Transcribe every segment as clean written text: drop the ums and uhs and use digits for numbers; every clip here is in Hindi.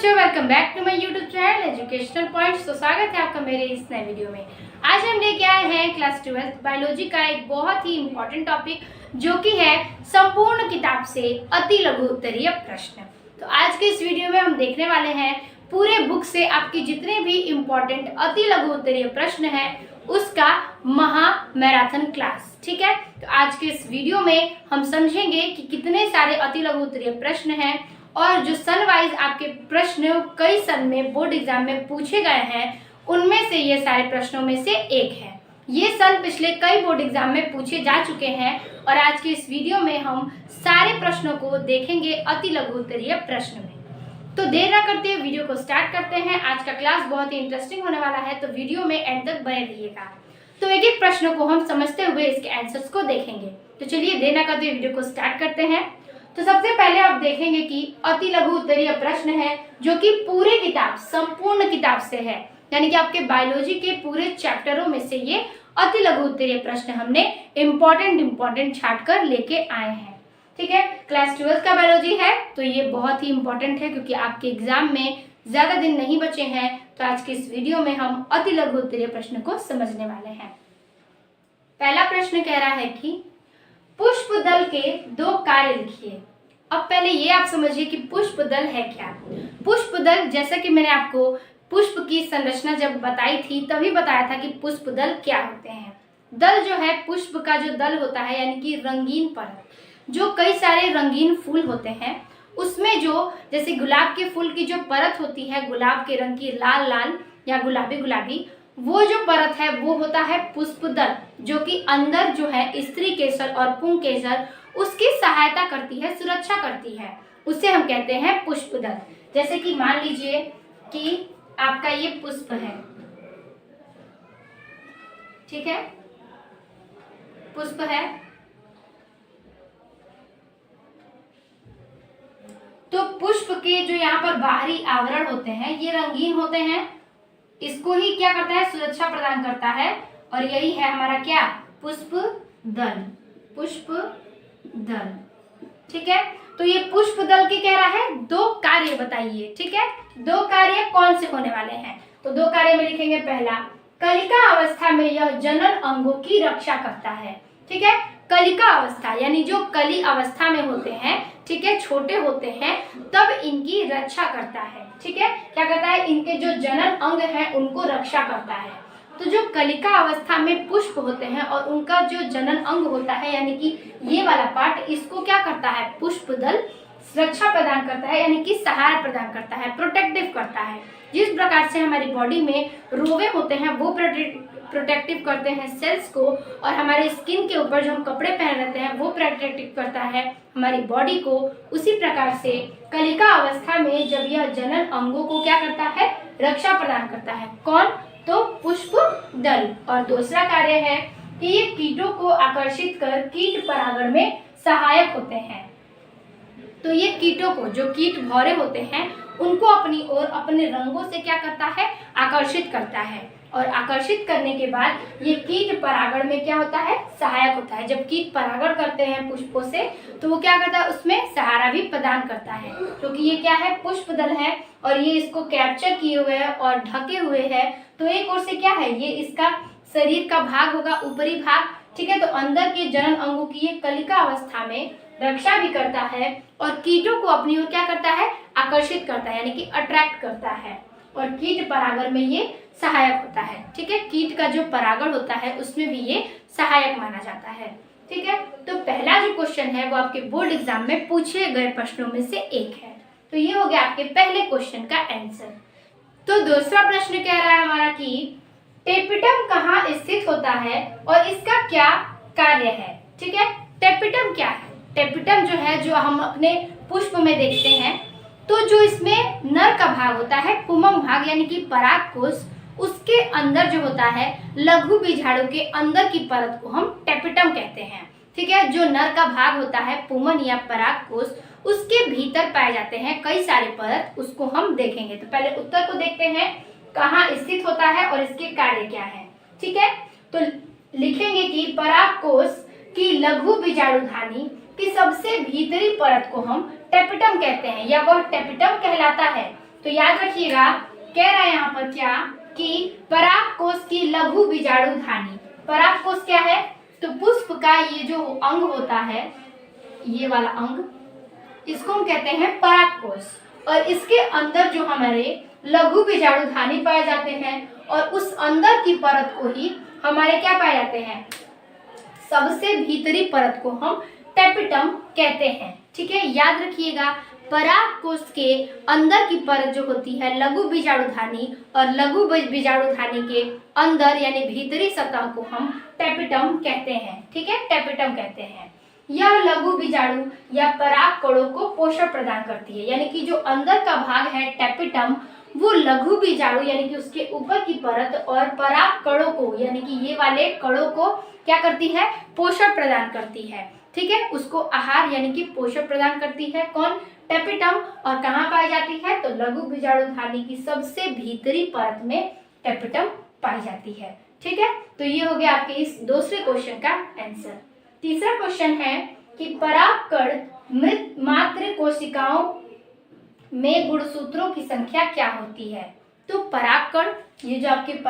बच्चों, welcome back to my YouTube channel educational points. तो स्वागत है आपका मेरे इस नए वीडियो में। आज हम लेके आए हैं क्लास 12 बायोलॉजी का एक बहुत ही इम्पोर्टेंट टॉपिक, जो कि है संपूर्ण किताब से अति लघु उत्तरीय प्रश्न। तो आज के इस वीडियो में हम देखने वाले हैं पूरे बुक से आपके जितने भी इम्पोर्टेंट अति लघु उत्तरीय प्रश्न है उसका महा मैराथन क्लास। ठीक है, तो आज के इस वीडियो में हम समझेंगे कि कितने सारे अति लघु उत्तरीय प्रश्न हैं और जो सन वाइज आपके प्रश्न कई सन में बोर्ड एग्जाम में पूछे गए हैं उनमें से ये सारे प्रश्नों में से एक है। ये सन पिछले कई बोर्ड एग्जाम में पूछे जा चुके हैं और आज के इस वीडियो में हम सारे प्रश्नों को देखेंगे अति लघु उत्तरीय प्रश्न में। तो देर ना करते हुए वीडियो को स्टार्ट करते हैं। आज का क्लास बहुत ही इंटरेस्टिंग होने वाला है, तो वीडियो में एंड तक बने रहिएगा। तो एक एक प्रश्नों को हम समझते हुए इसके आंसर्स को देखेंगे। तो चलिए देर ना करते हुए वीडियो को स्टार्ट करते हैं। तो सबसे पहले आप देखेंगे कि अति लघु उत्तरीय प्रश्न है जो कि पूरे किताब संपूर्ण किताब से है, यानी कि आपके बायोलॉजी के पूरे चैप्टरों में से ये अति लघु उत्तरीय प्रश्न हमने इम्पोर्टेंट छाट कर लेके आए हैं। ठीक है, क्लास 12 का बायोलॉजी है तो ये बहुत ही इम्पोर्टेंट है क्योंकि आपके एग्जाम में ज्यादा दिन नहीं बचे हैं। तो आज के इस वीडियो में हम अति लघु उत्तरीय प्रश्न को समझने वाले हैं। पहला प्रश्न कह रहा है कि पुष्प दल के 2 कार्य लिखिए। अब पहले ये आप समझिए कि पुष्प दल है क्या। पुष्प दल, जैसा कि मैंने आपको पुष्प की संरचना जब बताई थी तभी बताया था कि पुष्प दल क्या होते हैं। दल जो है पुष्प का जो दल होता है, यानी कि रंगीन परत, जो कई सारे रंगीन फूल होते हैं उसमें जो जैसे गुलाब के फूल की जो परत होती है गुलाब के रंग की, लाल लाल या गुलाबी गुलाबी, वो जो परत है वो होता है पुष्प दल, जो कि अंदर जो है स्त्री केसर और पुंग केसर उसकी सहायता करती है, सुरक्षा करती है, उसे हम कहते हैं पुष्प दल। जैसे कि मान लीजिए कि आपका ये पुष्प है, ठीक है, पुष्प है, तो पुष्प के जो यहाँ पर बाहरी आवरण होते हैं ये रंगीन होते हैं, इसको ही क्या करता है, सुरक्षा प्रदान करता है, और यही है हमारा क्या, पुष्प दल। पुष्प दल, ठीक है। तो ये पुष्प दल के कह रहा है 2 कार्य बताइए। ठीक है, 2 कार्य कौन से होने वाले हैं, तो 2 कार्य में लिखेंगे। पहला, कलिका अवस्था में यह जनन अंगों की रक्षा करता है। ठीक है, कलिका अवस्था यानी जो कली अवस्था में होते हैं, ठीक है, छोटे होते हैं तब इनकी रक्षा करता है। ठीक है, क्या करता है, इनके जो जनन अंग हैं उनको रक्षा करता है। तो जो कलिका अवस्था में पुष्प होते हैं और उनका जो जनन अंग होता है, यानी कि ये वाला पार्ट, इसको क्या करता है, पुष्प दल सुरक्षा प्रदान करता है, यानी कि सहारा प्रदान करता है, प्रोटेक्टिव करता है। जिस प्रकार से हमारी बॉडी में रोवे होते हैं वो प्रोटेक्टिव करते हैं सेल्स को, और हमारे स्किन के ऊपर जो हम कपड़े पहन लेते हैं वो प्रोटेक्टिव करता है हमारी बॉडी को, उसी प्रकार से कलिका अवस्था में जब यह जनन अंगों को क्या करता है, रक्षा प्रदान करता है। कौन, तो पुष्प दल। और दूसरा कार्य है कि ये कीटों को आकर्षित कर कीट परागण में सहायक होते हैं। तो ये कीटों को, जो कीट भौरे होते हैं उनको अपनी ओर अपने रंगों से क्या करता है, आकर्षित करता है, और आकर्षित करने के बाद ये कीट परागण में क्या होता है, सहायक होता है। जब कीट परागण करते हैं पुष्पों से तो वो क्या करता है, उसमें सहारा भी प्रदान करता है, क्योंकि ये क्या है, पुष्प दल है और ये इसको कैप्चर किए हुए है और ढके हुए है। तो एक ओर से क्या है, ये इसका शरीर का भाग होगा, ऊपरी भाग। ठीक है, तो अंदर के जनन अंगों की ये कलिका अवस्था में रक्षा भी करता है और कीटों को अपनी ओर क्या करता है, आकर्षित करता है, यानी कि अट्रैक्ट करता है, और कीट परागण में ये सहायक होता है। ठीक है, कीट का जो परागण होता है उसमें भी ये सहायक माना जाता है। ठीक है, तो पहला जो क्वेश्चन है वो आपके बोर्ड एग्जाम में पूछे गए प्रश्नों में से एक है। तो ये हो गया आपके पहले क्वेश्चन का आंसर। तो दूसरा प्रश्न कह रहा है हमारा कि टेपिटम कहाँ स्थित होता है और इसका क्या कार्य है। ठीक है, टेपिटम क्या है, टेपिटम जो है, जो हम अपने पुष्प में देखते हैं, तो जो इसमें नर का भाग होता है, पुमंग भाग यानी कि परागकोश, उसके अंदर जो होता है लघु बीजाणु के अंदर की परत को हम टेपिटम कहते हैं। ठीक है, जो नर का भाग होता है पुमन या परागकोश, उसके भीतर पाए जाते हैं कई सारे परत, उसको हम देखेंगे। तो पहले उत्तर को देखते हैं, कहाँ स्थित होता है और इसके कार्य क्या है। ठीक है, तो लिखेंगे कि परागकोश की लघु बीजाणुधानी की सबसे भीतरी परत को हम टेपिटम कहते हैं, या वह टेपिटम कहलाता है। तो याद रखिएगा, कह रहा है यहाँ पर क्या कि परागकोश की लघु बीजाणुधानी। परागकोश क्या है? तो पुष्प का ये जो अंग होता है, ये वाला अंग, इसको हम कहते हैं परागकोश। और इसके अंदर जो हमारे लघु बीजाणुधानी पाए जाते हैं और उस अंदर की परत को ही हमारे क्या पाए जाते हैं, सबसे भीतरी परत को हम टेपिटम कहते हैं। ठीक है, याद रखिएगा, परागकोश के अंदर की परत जो होती है लघु बीजाणुधानी, और लघु बीजाणुधानी के अंदर यानी भीतरी सतह को हम टेपिटम कहते हैं। ठीक है, टेपिटम कहते हैं। यह लघु बीजाणु या पराग कणों को पोषण प्रदान करती है, यानी कि जो अंदर का भाग है टेपिटम, वो लघु बीजाणु यानी कि उसके ऊपर की परत और पराग कणों को यानी कि ये वाले कणों को क्या करती है, पोषण प्रदान करती है। ठीक है, उसको आहार यानी कि पोषण प्रदान करती है। कौन? टेपिटम। और कहाँ पाई जाती है? तो लघु बीजाणुधानी की सबसे भीतरी परत में टेपिटम पाई जाती है। ठीक है, तो ये हो गया आपके इस दूसरे क्वेश्चन का आंसर। तीसरा क्वेश्चन है कि परागकण मृत मात्र कोशिकाओं में गुणसूत्रों की संख्या क्या होती है? तो परागकण, ये जो आपके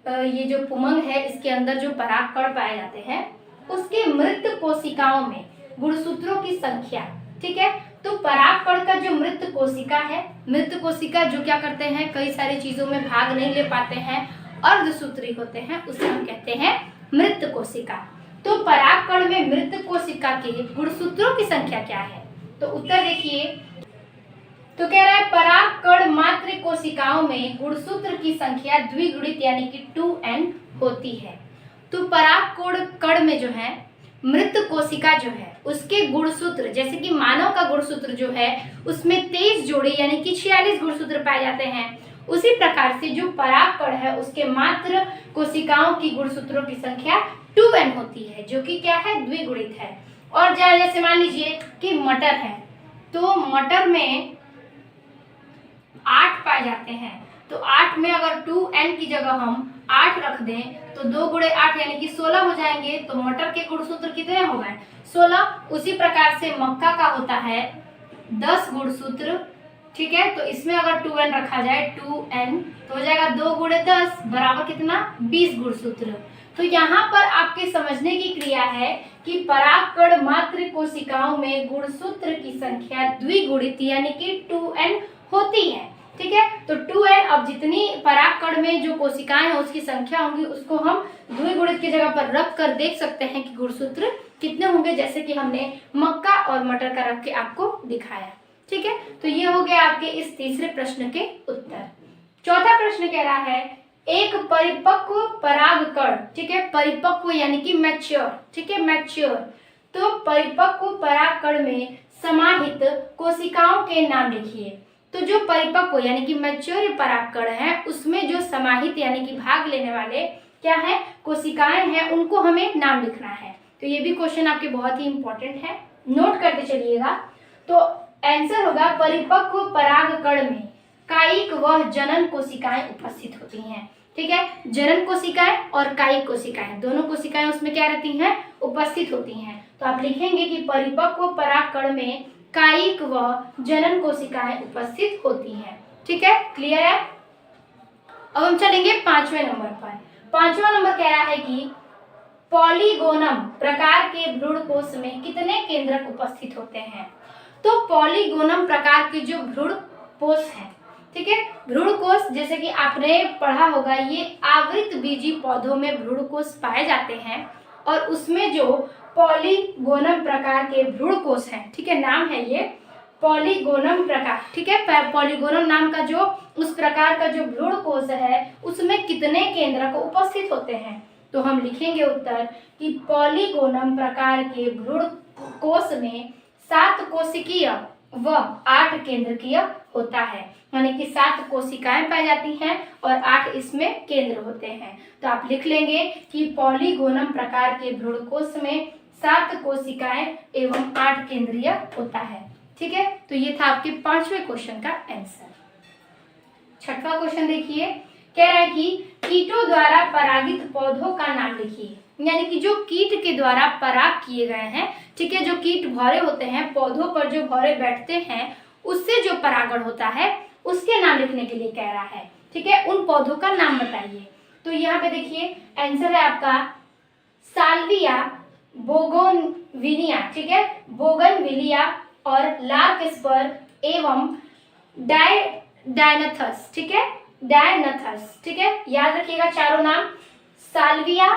ये जो पुमंग है, इसके अंदर जो परागकण पाए जाते हैं, उसके मृत कोशिकाओं में गुणसूत्रों की संख्या। ठीक है, तो परागकण का जो मृत कोशिका है, मृत कोशिका जो क्या करते हैं, कई सारी चीजों में भाग नहीं ले पाते हैं, अर्धसूत्री होते हैं, उसे हम कहते हैं मृत कोशिका। तो परागकण में मृत कोशिका के गुणसूत्रों की संख्या क्या है? तो उत्तर देखिए, तो कह रहा है परागकण मात्र कोशिकाओं में गुणसूत्र की संख्या द्विगुणित यानी कि 2n होती है। तो परागकण में जो है मृत कोशिका जो है उसके गुणसूत्र, जैसे कि मानव का गुणसूत्र जो है उसमें 23 जोड़े यानी कि 46 गुणसूत्र पाए जाते हैं, उसी प्रकार से जो परागकण है उसके मात्र कोशिकाओं की गुणसूत्रों की संख्या 2n होती है, जो कि क्या है, द्विगुणित है। और जैसे मान लीजिए कि मटर है, तो मटर में 8 पाए जाते हैं, तो 8 में अगर 2n की जगह हम 8 रख दें तो 2 गुणे 8 यानी कि 16 हो जाएंगे। तो मटर के गुणसूत्र कितने हो गए? 16। उसी प्रकार से मक्का का होता है 10 गुणसूत्र। ठीक है, तो इसमें अगर 2n रखा जाए, 2n, तो हो जाएगा 2 गुणे 10 बराबर कितना, 20 गुणसूत्र। तो यहाँ पर आपके समझने की क्रिया है कि परागकण मात्र कोशिकाओं में गुणसूत्र की संख्या द्विगुणित यानी कि 2n होती है। ठीक है, तो 2n, अब जितनी परागकण में जो कोशिकाएं हैं उसकी संख्या होंगी उसको हम द्विगुणित की जगह पर रख कर देख सकते हैं कि गुणसूत्र कितने होंगे, जैसे कि हमने मक्का और मटर का रख के आपको दिखाया। ठीक है, तो ये हो गया आपके इस तीसरे प्रश्न के उत्तर। चौथा प्रश्न कह रहा है एक परिपक्व परागकण, ठीक है, परिपक्व यानी कि मैच्योर, ठीक है, मैच्योर, तो परिपक्व परागकण में समाहित कोशिकाओं के नाम लिखिए। तो जो परिपक्व यानी कि मैच्योर परागकण है उसमें जो समाहित यानी कि भाग लेने वाले क्या है, कोशिकाएं हैं, उनको हमें नाम लिखना है। तो ये भी क्वेश्चन आपके बहुत ही इंपॉर्टेंट है, नोट करते चलिएगा। तो आंसर होगा परिपक्व परागकण में कायिक व जनन कोशिकाएं उपस्थित होती हैं। ठीक है, जनन कोशिकाएं और कायिक कोशिकाएं, दोनों कोशिकाएं उसमें क्या रहती हैं, उपस्थित होती हैं। तो आप लिखेंगे कि परिपक्व परागकण में कायिक व जनन कोशिकाएं उपस्थित होती हैं। ठीक है, क्लियर है। अब हम चलेंगे 5वें नंबर पर। 5वां नंबर कह रहा है कि पॉलीगोनम प्रकार के भ्रूणकोश में कितने केंद्रक उपस्थित होते हैं। तो पॉलीगोनम प्रकार के जो भ्रूणकोश हैं, ठीक है, भ्रूणकोश जैसे कि आपने पढ़ा होगा, ये आवृत बीजी पौधों में भ्रूणकोश पाए जाते हैं और उसमें जो पॉलीगोनम प्रकार के भ्रूणकोश हैं, ठीक है, नाम है ये पॉलीगोनम प्रकार, ठीक है, पॉलीगोनम नाम का जो उस प्रकार का जो भ्रूणकोश है उसमें कितने केंद्रक उपस्थित होते हैं। तो हम लिखेंगे उत्तर कि पॉलीगोनम प्रकार के भ्रूणकोश में 7 कोशिकीय व 8 केंद्रकीय होता है, यानी कि 7 कोशिकाएं पाई जाती हैं और 8 इसमें केंद्र होते हैं। तो आप लिख लेंगे कि पॉलीगोनम प्रकार के भ्रूणकोश में 7 कोशिकाएं एवं 8 केंद्रीय होता है। ठीक है, तो ये था आपके 5वें क्वेश्चन का आंसर। 6वां क्वेश्चन देखिए, कह रहा है कि कीटों द्वारा परागित पौधों का नाम लिखिए। यानी कि जो कीट के द्वारा पराग किए गए हैं, ठीक है, जो कीट भौरे होते हैं, पौधों पर जो भौरे बैठते हैं उससे जो परागण होता है उसके नाम लिखने के लिए कह रहा है। ठीक है, उन पौधों का नाम बताइए। तो यहाँ पे देखिए आंसर है आपका साल्विया, बोगनविलिया, ठीक है, बोगनविलिया और लार्कस्पर एवं डायनथस, ठीक है, डायनथस। ठीक है, याद रखिएगा चारों नाम, साल्विया,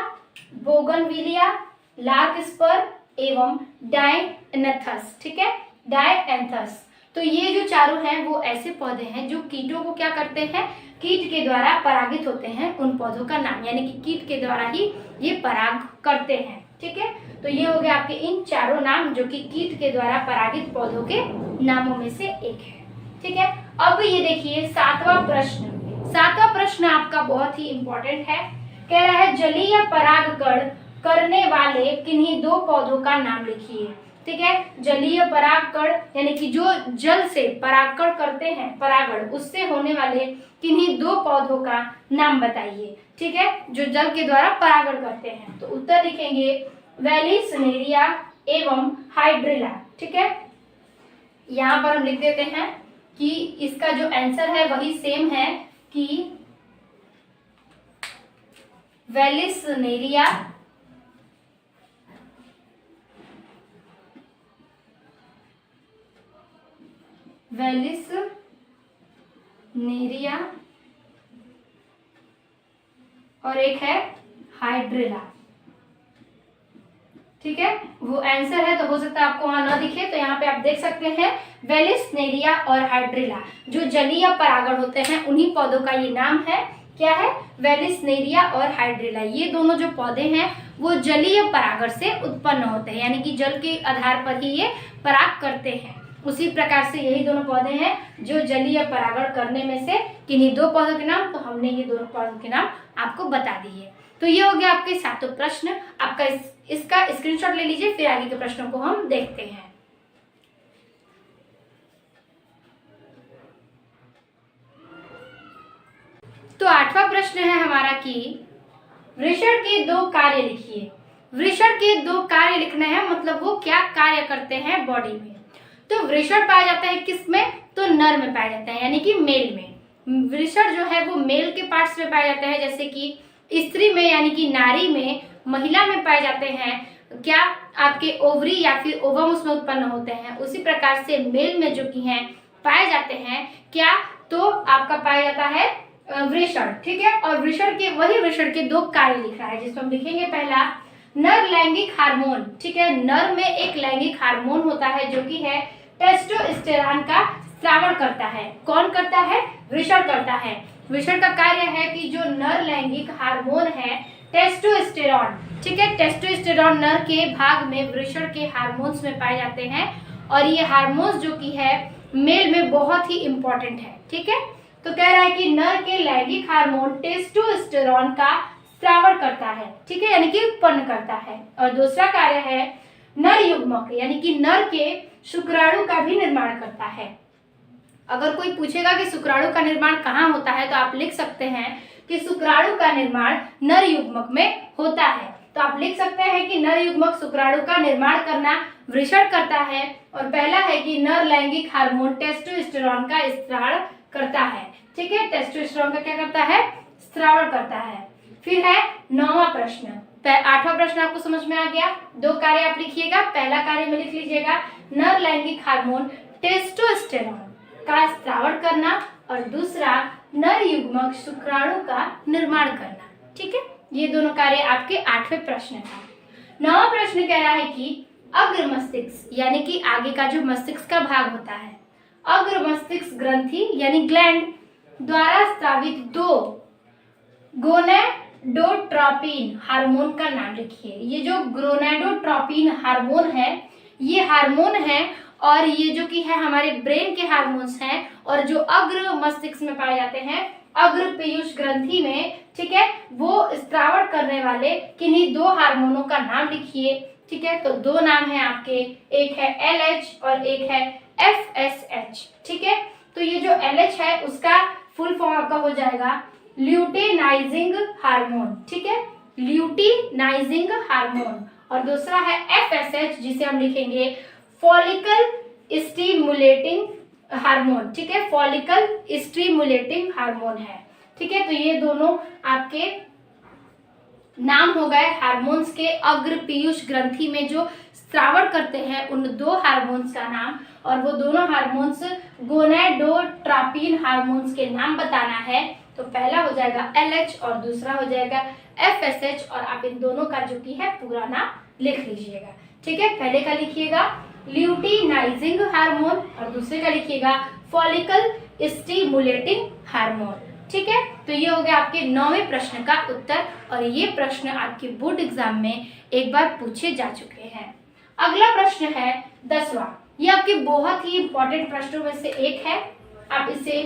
बोगनविलिया, लार्कस्पर एवं डायनथस। ठीक है, डायनथस। तो ये जो चारों हैं वो ऐसे पौधे हैं जो कीटों को क्या करते हैं, कीट के द्वारा परागित होते हैं। उन पौधों का नाम, यानी कि कीट के द्वारा ही ये पराग करते हैं। ठीक है, तो ये हो गया आपके इन चारों नाम जो कि कीट के द्वारा परागित पौधों के नामों में से एक है। ठीक है, अब ये देखिए सातवां प्रश्न। सातवां प्रश्न आपका बहुत ही इंपॉर्टेंट है। कह रहा है जलीय परागकण करने वाले किन्हीं दो पौधों का नाम लिखिए। ठीक है, जलीय परागकण यानी कि जो जल से परागकण करते हैं, परागण, उससे होने वाले किन्हीं दो पौधों का नाम बताइए। ठीक है, जो जल के द्वारा परागण करते हैं। तो उत्तर लिखेंगे वेलिसनेरिया एवं हाइड्रिला। ठीक है, यहाँ पर हम लिख देते हैं कि इसका जो आंसर है वही सेम है कि वेलिसनेरिया और एक है हाइड्रिला। ठीक है, वो आंसर है, तो हो सकता है आपको वहां ना दिखे, तो यहाँ पे आप देख सकते हैं वेलिसनेरिया और हाइड्रिला जो जलीय परागण होते हैं, उन्हीं पौधों का ये नाम है। क्या है, वेलिसनेरिया और हाइड्रिला। ये दोनों जो पौधे हैं वो जलीय परागण से उत्पन्न होते हैं, यानी कि जल के आधार पर ही ये पराग करते हैं। उसी प्रकार से यही दोनों पौधे हैं जो जलीय परागण करने में से किन्हीं दो पौधों के नाम, तो हमने ये दोनों पौधों के नाम आपको बता दिए। तो ये हो गया आपके सातों प्रश्न। आपका इसका स्क्रीनशॉट ले लीजिए, फिर आगे के प्रश्नों को हम देखते हैं। तो आठवां प्रश्न है हमारा कि वृषण के दो कार्य लिखिए। वृषण के दो कार्य लिखना है, मतलब वो क्या कार्य करते हैं बॉडी में। तो वृषण पाया जाता है किस में, तो नर में पाया जाता है, यानी कि मेल में। वृषण जो है वो मेल के पार्ट्स में पाए जाते हैं, जैसे कि स्त्री में यानी कि नारी में, महिला में पाए जाते हैं क्या, आपके ओवरी या फिर ओवम उसमें उत्पन्न होते हैं। उसी प्रकार से मेल में जो कि हैं पाए जाते हैं क्या, तो आपका पाया जाता है वृषण। ठीक है, और वही वृषण के दो कार्य लिख रहा है, जिसमें हम लिखेंगे पहला नर लैंगिक हार्मोन। ठीक है, नर में एक लैंगिक हार्मोन होता है जो कि है टेस्टोस्टेरोन का स्रावण करता है। कौन करता है, वृषण करता है। वृषण का कार्य है कि जो नर लैंगिक हार्मोन है टेस्टोस्टेरोन, ठीक है, टेस्टोस्टेरोन नर के भाग में वृषण के हार्मोन्स में पाए जाते हैं, और ये हार्मोन्स जो कि है मेल में बहुत ही इंपॉर्टेंट है। ठीक है, तो कह रहा है कि नर के लैंगिक हार्मोन टेस्टोस्टेरोन का स्रावण करता है। ठीक है, यानी कि उत्पन्न करता है। और दूसरा कार्य है नर युग्मक, यानी कि नर के शुक्राणु का भी निर्माण करता है। अगर कोई पूछेगा कि शुक्राणु का निर्माण कहाँ होता है, तो आप लिख सकते हैं कि शुक्राणु का निर्माण नर युग्मक में होता है। तो आप लिख सकते हैं कि नर युग्मक शुक्राणु का निर्माण करना वृषण करता है। और पहला है कि नर लैंगिक हार्मोन टेस्टोस्टेरोन का स्रावण करता है। ठीक है, टेस्टोस्टेरोन का क्या करता है, स्रावण करता है। फिर है नौवां प्रश्न। आठवां प्रश्न आपको समझ में आ गया। दो कार्य आप लिखिएगा, पहला कार्य में लिख लीजिएगा नर लैंगिक हार्मोन टेस्टोस्टेरोन का स्रावण करना, और दूसरा नर युग्मक शुक्राणु का निर्माण करना। ठीक है, ये दोनों कार्य आपके आठवें प्रश्न का। नौवां प्रश्न कह रहा है कि अग्र मस्तिष्क यानी कि आगे का जो मस्तिष्क का भाग होता है, अग्र मस्तिष्क ग्रंथि यानी ग्लैंड द्वारा स्रावित दो गोनेडोट्रोपिन हार्मोन का नाम लिखिए। ये जो गोनेडोट्रोपिन हार्मोन है, ये हार्मोन है, और ये जो कि है हमारे ब्रेन के हार्मोन्स हैं, और जो अग्र मस्तिष्क में पाए जाते हैं अग्र पीयूष ग्रंथि में। ठीक है, वो स्रावण करने वाले किन्हीं दो हार्मोनों का नाम लिखिए। ठीक है, तो दो नाम है आपके, एक है LH और एक है FSH। ठीक है, तो ये जो LH है उसका फुल फॉर्म आपका हो जाएगा ल्यूटेनाइजिंग हार्मोन। ठीक है, ल्यूटेनाइजिंग हार्मोन। और दूसरा है FSH जिसे हम लिखेंगे फॉलिकल स्टिमुलेटिंग हार्मोन, ठीक है, फॉलिकल स्टिमुलेटिंग हार्मोन है, ठीक है। तो ये दोनों आपके नाम हो गए हार्मोन्स के। अग्र पीयूष ग्रंथि में जो स्रावण करते हैं उन दो हार्मोन्स का नाम, और वो दोनों हार्मोन्स गोनेडोट्रोपिन हार्मोन्स के नाम बताना है। तो पहला हो जाएगा LH और दूसरा हो जाएगा FSH, और आप इन दोनों का जो कि है पूरा नाम लिख लीजिएगा, ठीक है। पहले का लिखिएगा ल्यूटिनाइजिंग हार्मोन और दूसरे का लिखिएगा फॉलिकल स्टिमुलेटिंग हार्मोन, ठीक है। तो ये हो गया आपके 9वें प्रश्न का उत्तर, और ये प्रश्न आपके बोर्ड एग्जाम में एक बार पूछे जा चुके हैं। अगला प्रश्न है 10वां। ये आपके बहुत ही इंपॉर्टेंट प्रश्नों में से एक है, आप इसे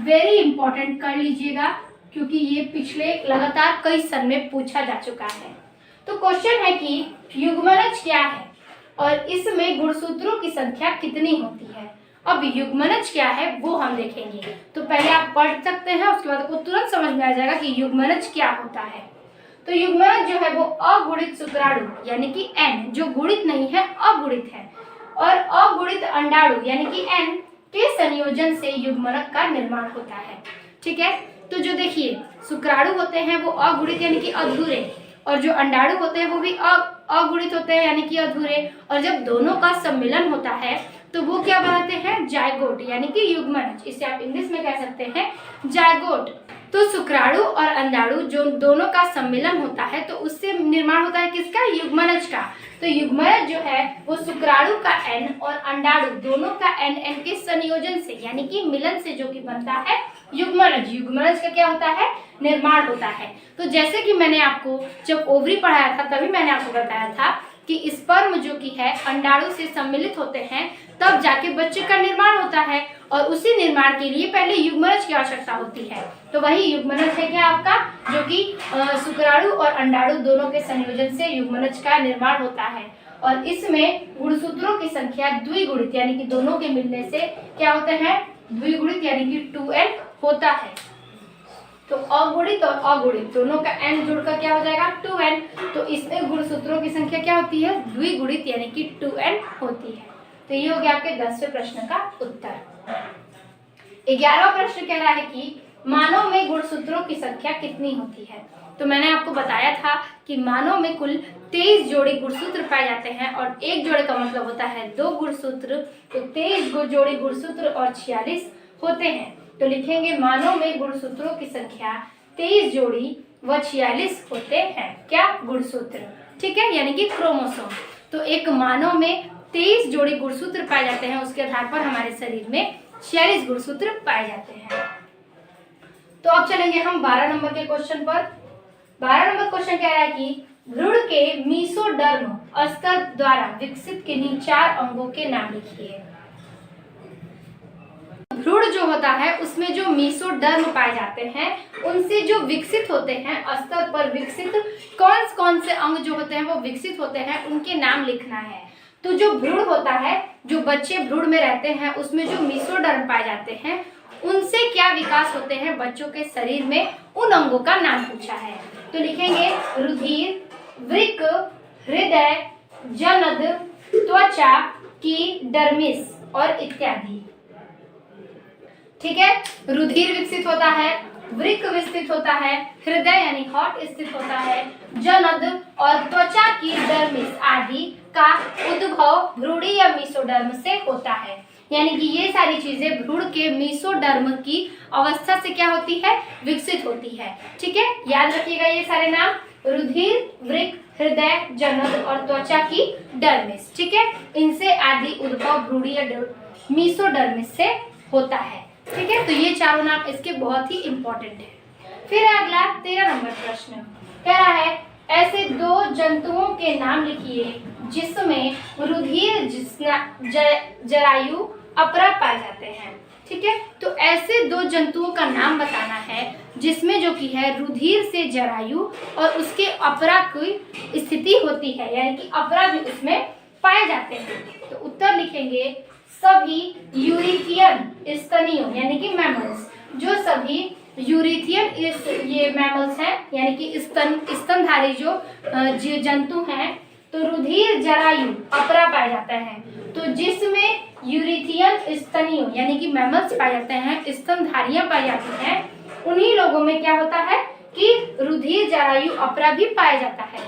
वेरी इंपॉर्टेंट कर लीजिएगा क्योंकि ये पिछले लगातार कई सन में पूछा जा चुका है। तो क्वेश्चन है कि युग्मनज क्या है और इसमें गुणसूत्रों की संख्या कितनी होती है। अब युग्मनज क्या है वो हम देखेंगे। तो पहले आप पढ़ सकते हैं, उसके बाद आपको तुरंत समझ में आ जाएगा कि युग्मनज क्या होता है। तो युग्मनज जो है वो अगुणित शुक्राणु यानी कि N, जो गुणित नहीं है अगुणित है, और अगुणित अंडाणु यानी कि N के संयोजन से युग्मनज का निर्माण होता है, ठीक है। तो जो देखिए शुक्राणु होते हैं वो अगुणित यानी कि अधूरे, और जो अंडाणु होते हैं वो भी अगुणित होते हैं यानी कि अधूरे, और जब दोनों का सम्मिलन होता है तो वो क्या बनाते हैं, जायगोट यानी कि युग्मनज। इसे आप इंग्लिश में कह सकते हैं जायगोट। तो शुक्राणु और अंडाणु जो दोनों का सम्मिलन होता है तो उससे निर्माण होता है किसका, युग्मनज का। तो युग्मनज जो है वो शुक्राणु का N और अंडाणु दोनों का N के संयोजन से यानी कि मिलन से जो कि बनता है युग्मनज। युग्मनज का क्या होता है, निर्माण होता है। तो जैसे कि मैंने आपको जब ओवरी पढ़ाया था तभी मैंने आपको बताया था कि स्पर्म जो कि है अंडाणु से सम्मिलित होते हैं तब जाके बच्चे का निर्माण होता है, और उसी निर्माण के लिए पहले युग्मनज की आवश्यकता होती है। तो वही युग्मनज है क्या आपका, जो कि शुक्राणु और अंडाणु दोनों के संयोजन से युग्मनज का निर्माण होता है। और इसमें गुणसूत्रों की संख्या द्विगुणित यानी कि दोनों के मिलने से क्या होते हैं, द्विगुणित यानी कि 2n होता है। तो अगुणित और अगुणित दोनों का n जुड़कर क्या हो जाएगा 2n। तो इसमें गुणसूत्रों की संख्या क्या होती है, द्विगुणित यानी कि 2n होती है। तो ये हो गया आपके 10वें प्रश्न का उत्तर। 11वां प्रश्न कह रहा है कि मानव में गुणसूत्रों की संख्या कितनी होती है। तो मैंने आपको बताया था कि मानव में कुल 23 जोड़ी गुणसूत्र पाए जाते हैं, और एक जोड़े का मतलब होता है 2 गुणसूत्र। तो 23 जोड़ी गुणसूत्र और 46 होते हैं। तो लिखेंगे मानव में गुणसूत्रों की संख्या 23 जोड़ी व 46 होते हैं, क्या, गुणसूत्र, ठीक है, यानी कि क्रोमोसोम। तो एक मानव में 23 जोड़ी गुणसूत्र पाए जाते हैं, उसके आधार पर हमारे शरीर में 46 गुणसूत्र पाए जाते हैं। तो अब चलेंगे हम 12 नंबर के क्वेश्चन पर। 12 नंबर क्वेश्चन कह रहा है कि भ्रूण के मीसोडर्म स्तर द्वारा विकसित किन्हीं 4 अंगों के नाम लिखिए। भ्रूण जो होता है उसमें जो मीसोडर्म पाए जाते हैं उनसे जो विकसित होते हैं स्तर पर विकसित कौन कौन से अंग जो होते हैं वो विकसित होते हैं उनके नाम लिखना है। तो जो भ्रूण होता है, जो बच्चे भ्रूण में रहते हैं उसमें जो मीसोडर्म पाए जाते हैं उनसे क्या विकास होते हैं बच्चों के शरीर में, उन अंगों का नाम पूछा है। तो लिखेंगे रुधिर, वृक्क, हृदय, जनद, त्वचा की डर्मिस और इत्यादि, ठीक है। रुधिर विकसित होता है, वृक्क विकसित होता है, हृदय यानी हार्ट स्थित होता है, जनद और त्वचा की डर्मिस आदि का उद्भव भ्रूणी या मीसोडर्म से होता है। यानी कि ये सारी चीजें भ्रूण के मीसोडर्म की अवस्था से क्या होती है, विकसित होती है, ठीक है। याद रखिएगा ये सारे नाम, रुधिर, वृक्क, हृदय, जनद और त्वचा की डर्मिस, ठीक है। इनसे आदि उद्भव भ्रूणी या मीसोडर्मिस से होता है, ठीक है। तो ये चारों नाम इसके बहुत ही इंपॉर्टेंट है। फिर अगला 13 नंबर प्रश्न कह रहा है ऐसे 2 जंतुओं के नाम लिखिए जिसमें रुधिर, जरायु, अपरा पाए जाते हैं, ठीक है। तो ऐसे 2 जंतुओं का नाम बताना है जिसमें जो कि है रुधिर से जरायु और उसके अपरा की स्थिति होती है, यानी कि अपरा भी उसमें पाए जाते हैं। तो उत्तर लिखेंगे सभी यूरिथियन स्तनियों यानी कि मैमल्स, जो सभी यूरिथियन ये मैमल्स हैं यानी कि स्तनधारी जो जंतु हैं, तो तो रुधिर जरायु अपरा पाया जाता है। तो जिसमें यूरिथियन स्तनियों यानी कि मैमल्स पाए जाते हैं, स्तनधारियां पाई जाती हैं, उन्हीं लोगों में क्या होता है कि रुधिर जरायु अपरा भी पाया जाता है।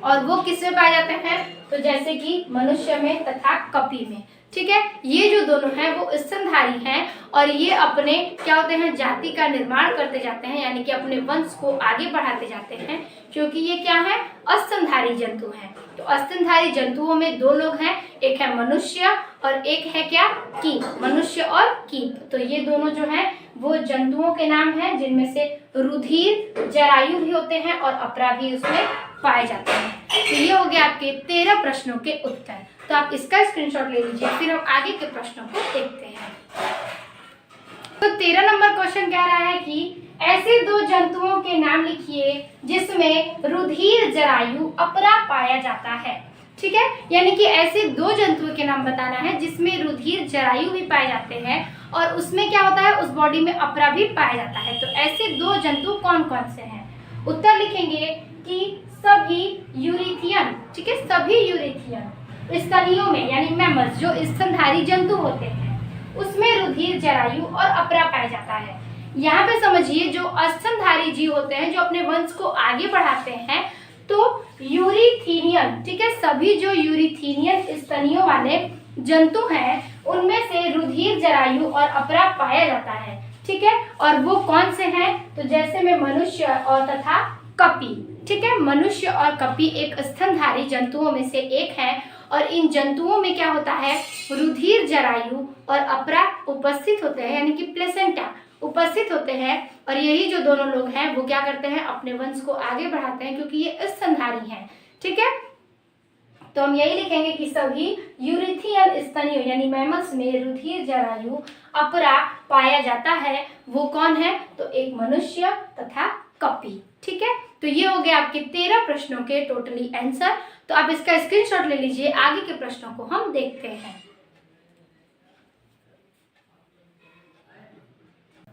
और वो किसमें पाए जाते हैं? तो जैसे कि मनुष्य में तथा कपी में। ठीक है, ये जो दोनों हैं वो स्तनधारी हैं और ये अपने क्या होते हैं, जाति का निर्माण करते जाते हैं, यानी कि अपने वंश को आगे बढ़ाते जाते हैं, क्योंकि ये क्या है, स्तनधारी जंतु हैं। तो स्तनधारी जंतुओं में दो लोग हैं, एक है मनुष्य और एक है क्या, कीट। मनुष्य और कीट, तो ये दोनों जो हैं वो जंतुओं के नाम हैं जिनमें से रुधिर जरायु भी होते हैं और अपरा भी उसमें पाए जाते हैं। तो ये हो गया आपके 13 प्रश्नों के उत्तर। तो आप इसका स्क्रीनशॉट ले लीजिए, फिर हम आगे के प्रश्नों को देखते हैं। तो 13 नंबर क्वेश्चन कह रहा है कि ऐसे दो जंतुओं के नाम लिखिए जिसमें रुधिर जरायु अपरा पाया जाता है। ठीक है, यानी कि ऐसे दो जंतुओं के नाम बताना है जिसमें रुधिर जरायु भी पाए जाते हैं और उसमें क्या होता है, उस बॉडी में अपरा भी पाया जाता है। तो ऐसे दो जंतु कौन कौन से हैं? उत्तर लिखेंगे कि सभी यूरिथियन, ठीक है, सभी यूरिथियन स्तनियों में यानी मैमल्स जो स्तनधारी जंतु होते हैं उसमें रुधिर जरायु और अपरा पाया जाता है। यहाँ पे समझिए, जो स्तनधारी जीव होते हैं जो अपने वंश को आगे बढ़ाते हैं, तो यूरिथीनियन, ठीक है, सभी जो यूरिथीनियन स्तनियों वाले जंतु हैं उनमें से रुधिर जरायु और अपरा पाया जाता है। ठीक है, और वो कौन से हैं? तो जैसे में मनुष्य और तथा कपी। ठीक है, मनुष्य और कपी एक स्तनधारी जंतुओं में से एक है और इन जंतुओं में क्या होता है, रुधिर जरायु और अपरा उपस्थित होते हैं, यानी कि प्लेसेंटा उपस्थित होते हैं। और यही जो दोनों लोग हैं वो क्या करते हैं, अपने वंश को आगे बढ़ाते हैं, क्योंकि ये स्तनधारी हैं। ठीक है, तो हम यही लिखेंगे कि सभी यूरिथियन स्तनियों यानी मैमल्स में रुधिर जरायु अपरा पाया जाता है। वो कौन है? तो एक मनुष्य तथा कपी। ठीक है, तो ये हो गया आपके 13 प्रश्नों के टोटली आंसर। तो आप इसका स्क्रीनशॉट ले लीजिए, आगे के प्रश्नों को हम देखते हैं।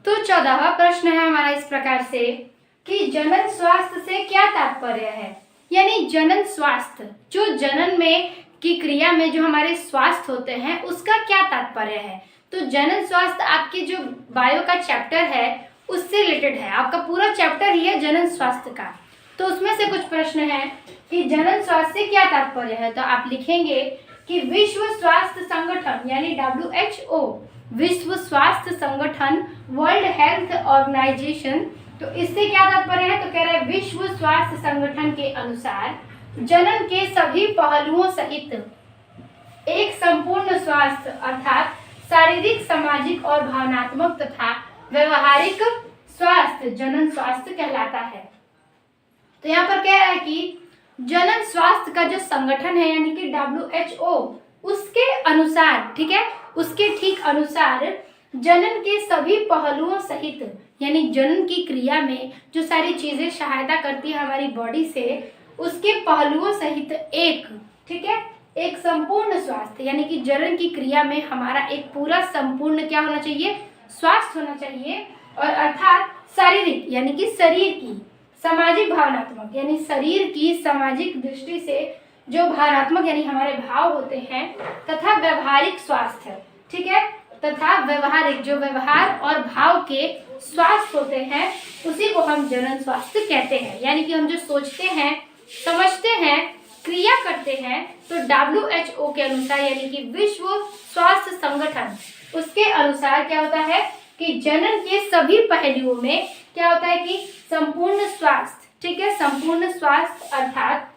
तो 14वां प्रश्न है हमारा इस प्रकार से कि जनन स्वास्थ्य से क्या तात्पर्य है? यानी जनन स्वास्थ्य, जो जनन में की क्रिया में जो हमारे स्वास्थ्य होते हैं उसका क्या तात्पर्य है? तो जनन स्वास्थ्य आपके जो बायो का चैप्टर है उससे रिलेटेड है, आपका पूरा चैप्टर ही है जनन स्वास्थ्य का। तो उसमें से कुछ प्रश्न है कि जनन स्वास्थ्य से क्या तात्पर्य है। तो आप लिखेंगे कि विश्व स्वास्थ्य संगठन यानी WHO, विश्व स्वास्थ्य संगठन, वर्ल्ड हेल्थ ऑर्गेनाइजेशन, तो इससे क्या तात्पर्य है? तो कह रहा है विश्व स्वास्थ्य संगठन के अनुसार जनन के सभी पहलुओं सहित एक संपूर्ण स्वास्थ्य अर्थात शारीरिक, सामाजिक और भावनात्मक तथा व्यवहारिक स्वास्थ्य जनन स्वास्थ्य कहलाता है। तो यहाँ पर कह रहा है कि जनन स्वास्थ्य का जो संगठन है यानी कि WHO, उसके अनुसार, ठीक है, उसके ठीक अनुसार जनन के सभी पहलुओं सहित यानी जनन की क्रिया में जो सारी चीजें सहायता करती है हमारी बॉडी से, उसके पहलुओं सहित एक, ठीक है, एक संपूर्ण स्वास्थ्य यानी कि जनन की क्रिया में हमारा एक पूरा संपूर्ण क्या होना चाहिए, स्वास्थ्य होना चाहिए। और अर्थात शारीरिक यानी कि शरीर की, सामाजिक भावनात्मक यानी शरीर की सामाजिक दृष्टि से जो भावनात्मक यानी हमारे भाव होते हैं, तथा व्यवहारिक स्वास्थ्य, ठीक है, तथा व्यवहारिक जो व्यवहार और भाव के स्वास्थ्य होते हैं उसी को हम जनन स्वास्थ्य कहते हैं। यानी कि हम जो सोचते हैं, समझते हैं, क्रिया करते हैं, तो WHO के अनुसार यानी कि विश्व स्वास्थ्य संगठन, उसके अनुसार क्या होता है कि जनन के सभी पहलुओं में क्या होता है कि संपूर्ण स्वास्थ्य, ठीक है, संपूर्ण स्वास्थ्य अर्थात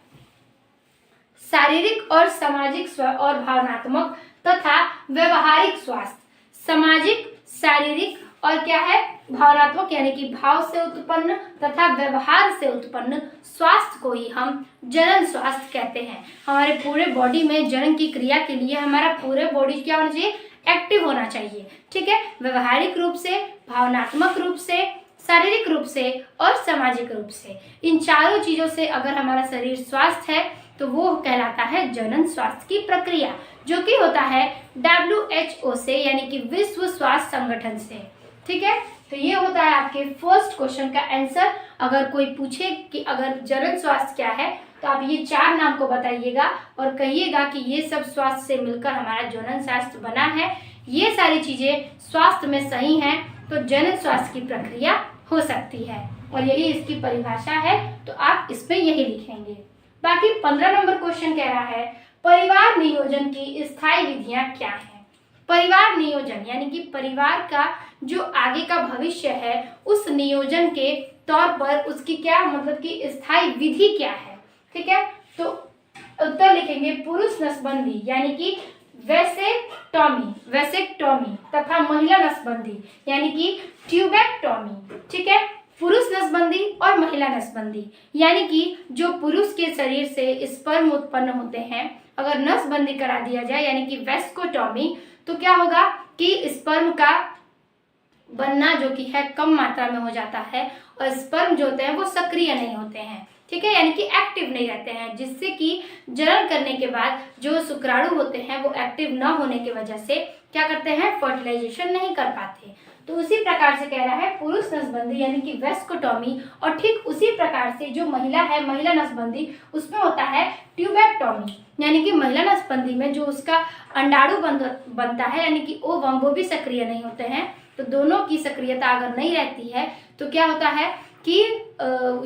शारीरिक और सामाजिक और भावनात्मक तथा व्यवहारिक स्वास्थ्य, सामाजिक, शारीरिक और क्या है, भावनात्मक यानी कि भाव से उत्पन्न तथा व्यवहार से उत्पन्न स्वास्थ्य को ही हम जनन स्वास्थ्य कहते हैं। हमारे पूरे बॉडी में जनन की क्रिया के लिए हमारा पूरे बॉडी क्या होना चाहिए, एक्टिव होना चाहिए, ठीक है, व्यवहारिक रूप से, भावनात्मक रूप से, शारीरिक रूप से और सामाजिक रूप से। इन चारों चीजों से अगर हमारा शरीर स्वस्थ है तो वो कहलाता है जनन स्वास्थ्य की प्रक्रिया, जो कि होता है WHO से यानी कि विश्व स्वास्थ्य संगठन से। ठीक है, तो ये होता है आपके फर्स्ट क्वेश्चन का आंसर। अगर कोई पूछे कि अगर जनन स्वास्थ्य क्या है तो आप ये 4 नाम को बताइएगा और कहिएगा कि ये सब स्वास्थ्य से मिलकर हमारा जनन शास्त्र बना है। ये सारी चीजें स्वास्थ्य में सही हैं तो जनन स्वास्थ्य की प्रक्रिया हो सकती है और यही इसकी परिभाषा है। तो आप इसमें यही लिखेंगे। बाकी 15 नंबर क्वेश्चन कह रहा है परिवार नियोजन की स्थायी विधियां क्या हैं। परिवार नियोजन यानी कि परिवार का जो आगे का भविष्य है उस नियोजन के तौर पर उसकी क्या मतलब कि स्थायी विधि क्या है। ठीक है, तो उत्तर लिखेंगे पुरुष नसबंदी यानी कि वैसेक्टोमी तथा महिला नसबंदी यानी कि ट्यूबेक्टोमी। ठीक है, पुरुष नसबंदी और महिला नसबंदी यानी कि जो पुरुष के शरीर से स्पर्म उत्पन्न होते हैं अगर नसबंदी करा दिया जाए यानी कि वेस्कोटोमी तो क्या होगा कि स्पर्म का बनना जो कि है कम मात्रा में हो जाता है और स्पर्म जो होते हैं वो सक्रिय नहीं होते हैं। ठीक है, यानी कि एक्टिव नहीं रहते हैं, जिससे कि जनन करने के बाद जो शुक्राणु होते हैं वो एक्टिव न होने की वजह से क्या करते हैं फर्टिलाइजेशन नहीं कर पाते। तो उसी प्रकार से कह रहा है पुरुष नसबंदी यानी कि वेस्कोटोमी और ठीक उसी प्रकार से जो महिला है महिला नसबंदी उसमें होता है ट्यूबेक्टोमी यानी कि महिला नसबंदी में जो उसका अंडाणु बनता है यानी कि ओवम वो भी सक्रिय नहीं होते हैं। तो दोनों की सक्रियता अगर नहीं रहती है तो क्या होता है कि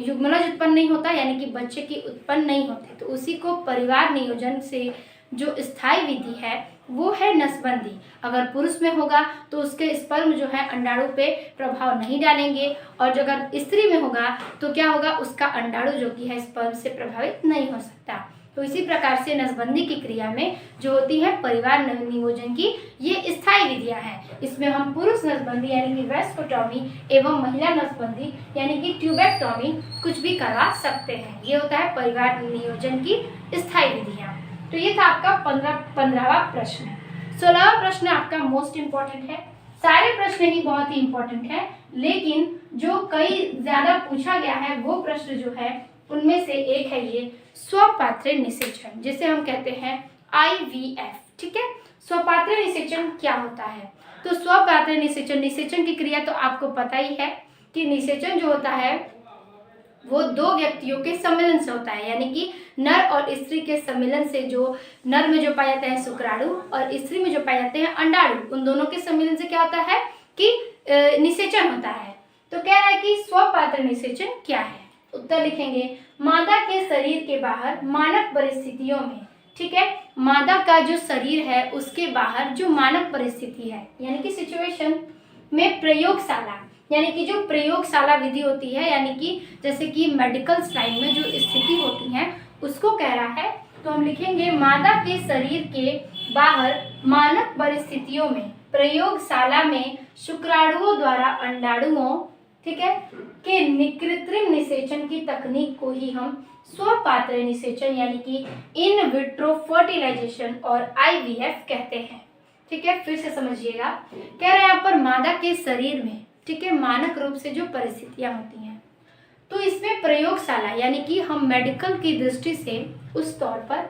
युग्मनज उत्पन्न नहीं होता यानी कि बच्चे की उत्पन्न नहीं होते। तो उसी को परिवार नियोजन से जो स्थायी विधि है वो है नसबंदी। अगर पुरुष में होगा तो उसके स्पर्म जो है अंडाणु पे प्रभाव नहीं डालेंगे और अगर स्त्री में होगा तो क्या होगा उसका अंडाणु जो कि है स्पर्म से प्रभावित नहीं हो सकता। तो इसी प्रकार से नसबंदी की क्रिया में जो होती है परिवार नियोजन की ये स्थायी विधियां हैं। इसमें हम पुरुष नसबंदी यानी कि वेस्कोटोमी एवं महिला नसबंदी यानी कि ट्यूबेक्टोमी कुछ भी करवा सकते हैं। ये होता है परिवार नियोजन की स्थायी विधियां। तो ये था आपका 15वां प्रश्न। 16वां प्रश्न आपका मोस्ट इम्पोर्टेंट है। सारे प्रश्न ही बहुत ही इम्पोर्टेंट है लेकिन जो कई ज्यादा पूछा गया है वो प्रश्न जो है उनमें से एक है ये स्वपात्र निषेचन जिसे हम कहते हैं IVF। ठीक है, स्वपात्र निषेचन क्या होता है। तो स्वपात्र निषेचन की क्रिया तो आपको पता ही है कि निषेचन जो होता है वो दो व्यक्तियों के सम्मिलन से होता है यानी कि नर और स्त्री के सम्मिलन से जो नर में जो पाए जाते हैं शुक्राणु और स्त्री में जो पाए जाते हैं अंडाणु उन दोनों के सम्मिलन से क्या होता है कि निषेचन होता है। तो कह रहा है कि स्वपात्र निषेचन क्या है। उत्तर लिखेंगे मादा के शरीर के बाहर मानक परिस्थितियों में। ठीक है, मादा का जो शरीर है उसके बाहर जो मानक परिस्थिति है यानी कि सिचुएशन में प्रयोगशाला यानी कि जो प्रयोगशाला विधि होती है यानी कि जैसे कि मेडिकल लाइन में जो स्थिति होती है उसको कह रहा है। तो हम लिखेंगे मादा के शरीर के बाहर मानक परिस्थितियों में प्रयोगशाला में शुक्राणुओं द्वारा अंडाणुओं ठीक है के कृत्रिम निषेचन की तकनीक को ही हम स्वपात्र निषेचन यानी कि इन विट्रो फर्टिलाइजेशन और IVF कहते हैं। ठीक है, फिर से समझिएगा। कह रहे हैं यहाँ पर मादा के शरीर में ठीक है मानक रूप से जो परिस्थितियां होती हैं तो इसमें प्रयोगशाला यानी कि हम मेडिकल की दृष्टि से उस तौर पर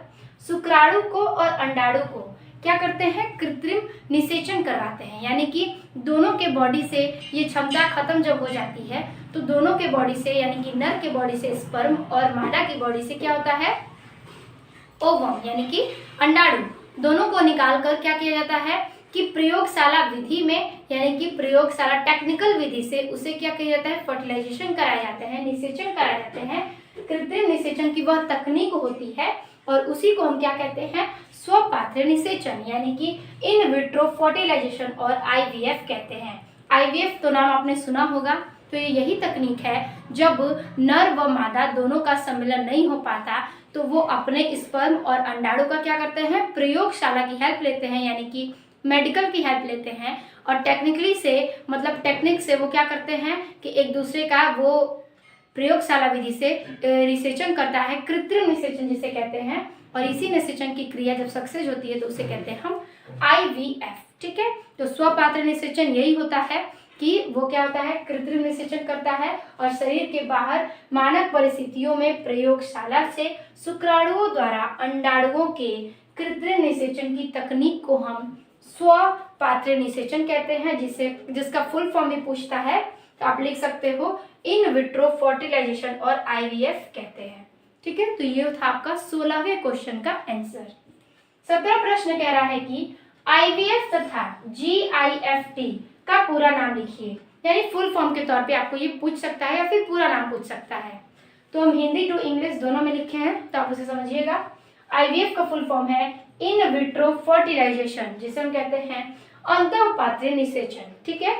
शुक्राणु को और अंडाणु को क्या करते हैं कृत्रिम निषेचन करवाते हैं यानी कि दोनों के बॉडी से ये क्षमता खत्म जब हो जाती है तो दोनों के बॉडी से यानी कि नर के बॉडी से स्पर्म और मादा की बॉडी से क्या होता है ओवम यानी कि अंडाणु दोनों को निकाल कर क्या किया जाता है कि प्रयोगशाला विधि में यानी कि प्रयोगशाला टेक्निकल विधि से उसे क्या किया जाता है फर्टिलाइजेशन कराए जाते हैं निषेचन कराए जाते हैं। कृत्रिम निषेचन की वह तकनीक होती है और उसी को हम क्या कहते हैं स्वपात्र निषेचन यानी कि इन विट्रो फर्टिलाइजेशन और IVF कहते हैं। IVF तो नाम आपने सुना होगा। तो ये यही तकनीक है जब नर व मादा दोनों का सम्मिलन नहीं हो पाता तो वो अपने स्पर्म और अंडाणु का क्या करते हैं प्रयोगशाला की हेल्प लेते हैं यानी कि मेडिकल की हेल्प लेते हैं और टेक्निकली से मतलब टेक्निक से वो क्या करते हैं कि एक दूसरे का वो प्रयोगशाला विधि से निषेचन करता है कृत्रिम निषेचन जिसे कहते हैं। और इसी निषेचन की क्रिया जब सक्सेस होती है तो उसे कहते हैं हम IVF। ठीक है, तो स्वपात्र निषेचन यही होता है कि वो क्या होता है कृत्रिम निषेचन करता है और शरीर के बाहर मानक परिस्थितियों में प्रयोगशाला से शुक्राणुओं द्वारा अंडाणुओं के कृत्रिम निषेचन की तकनीक को हम स्वपात्र निषेचन कहते हैं जिसका फुल फॉर्म भी पूछता है तो आप लिख सकते हो इन विट्रो फर्टिलाइजेशन और IVF कहते हैं। ठीक है, तो ये था आपका 16वें क्वेश्चन का आंसर। 17वां प्रश्न कह रहा है कि IVF तथा GIFT का पूरा नाम लिखिए, यानी फुल फॉर्म के तौर पे आपको ये पूछ सकता है या फिर पूरा नाम पूछ सकता है। तो हम हिंदी टू इंग्लिश दोनों में लिखे हैं, तो आप उसे समझिएगा। IVF का फुल फॉर्म है इन विट्रो फर्टिलाइजेशन, जिसे हम कहते हैं अंतःपात्रीय निषेचन। ठीक है,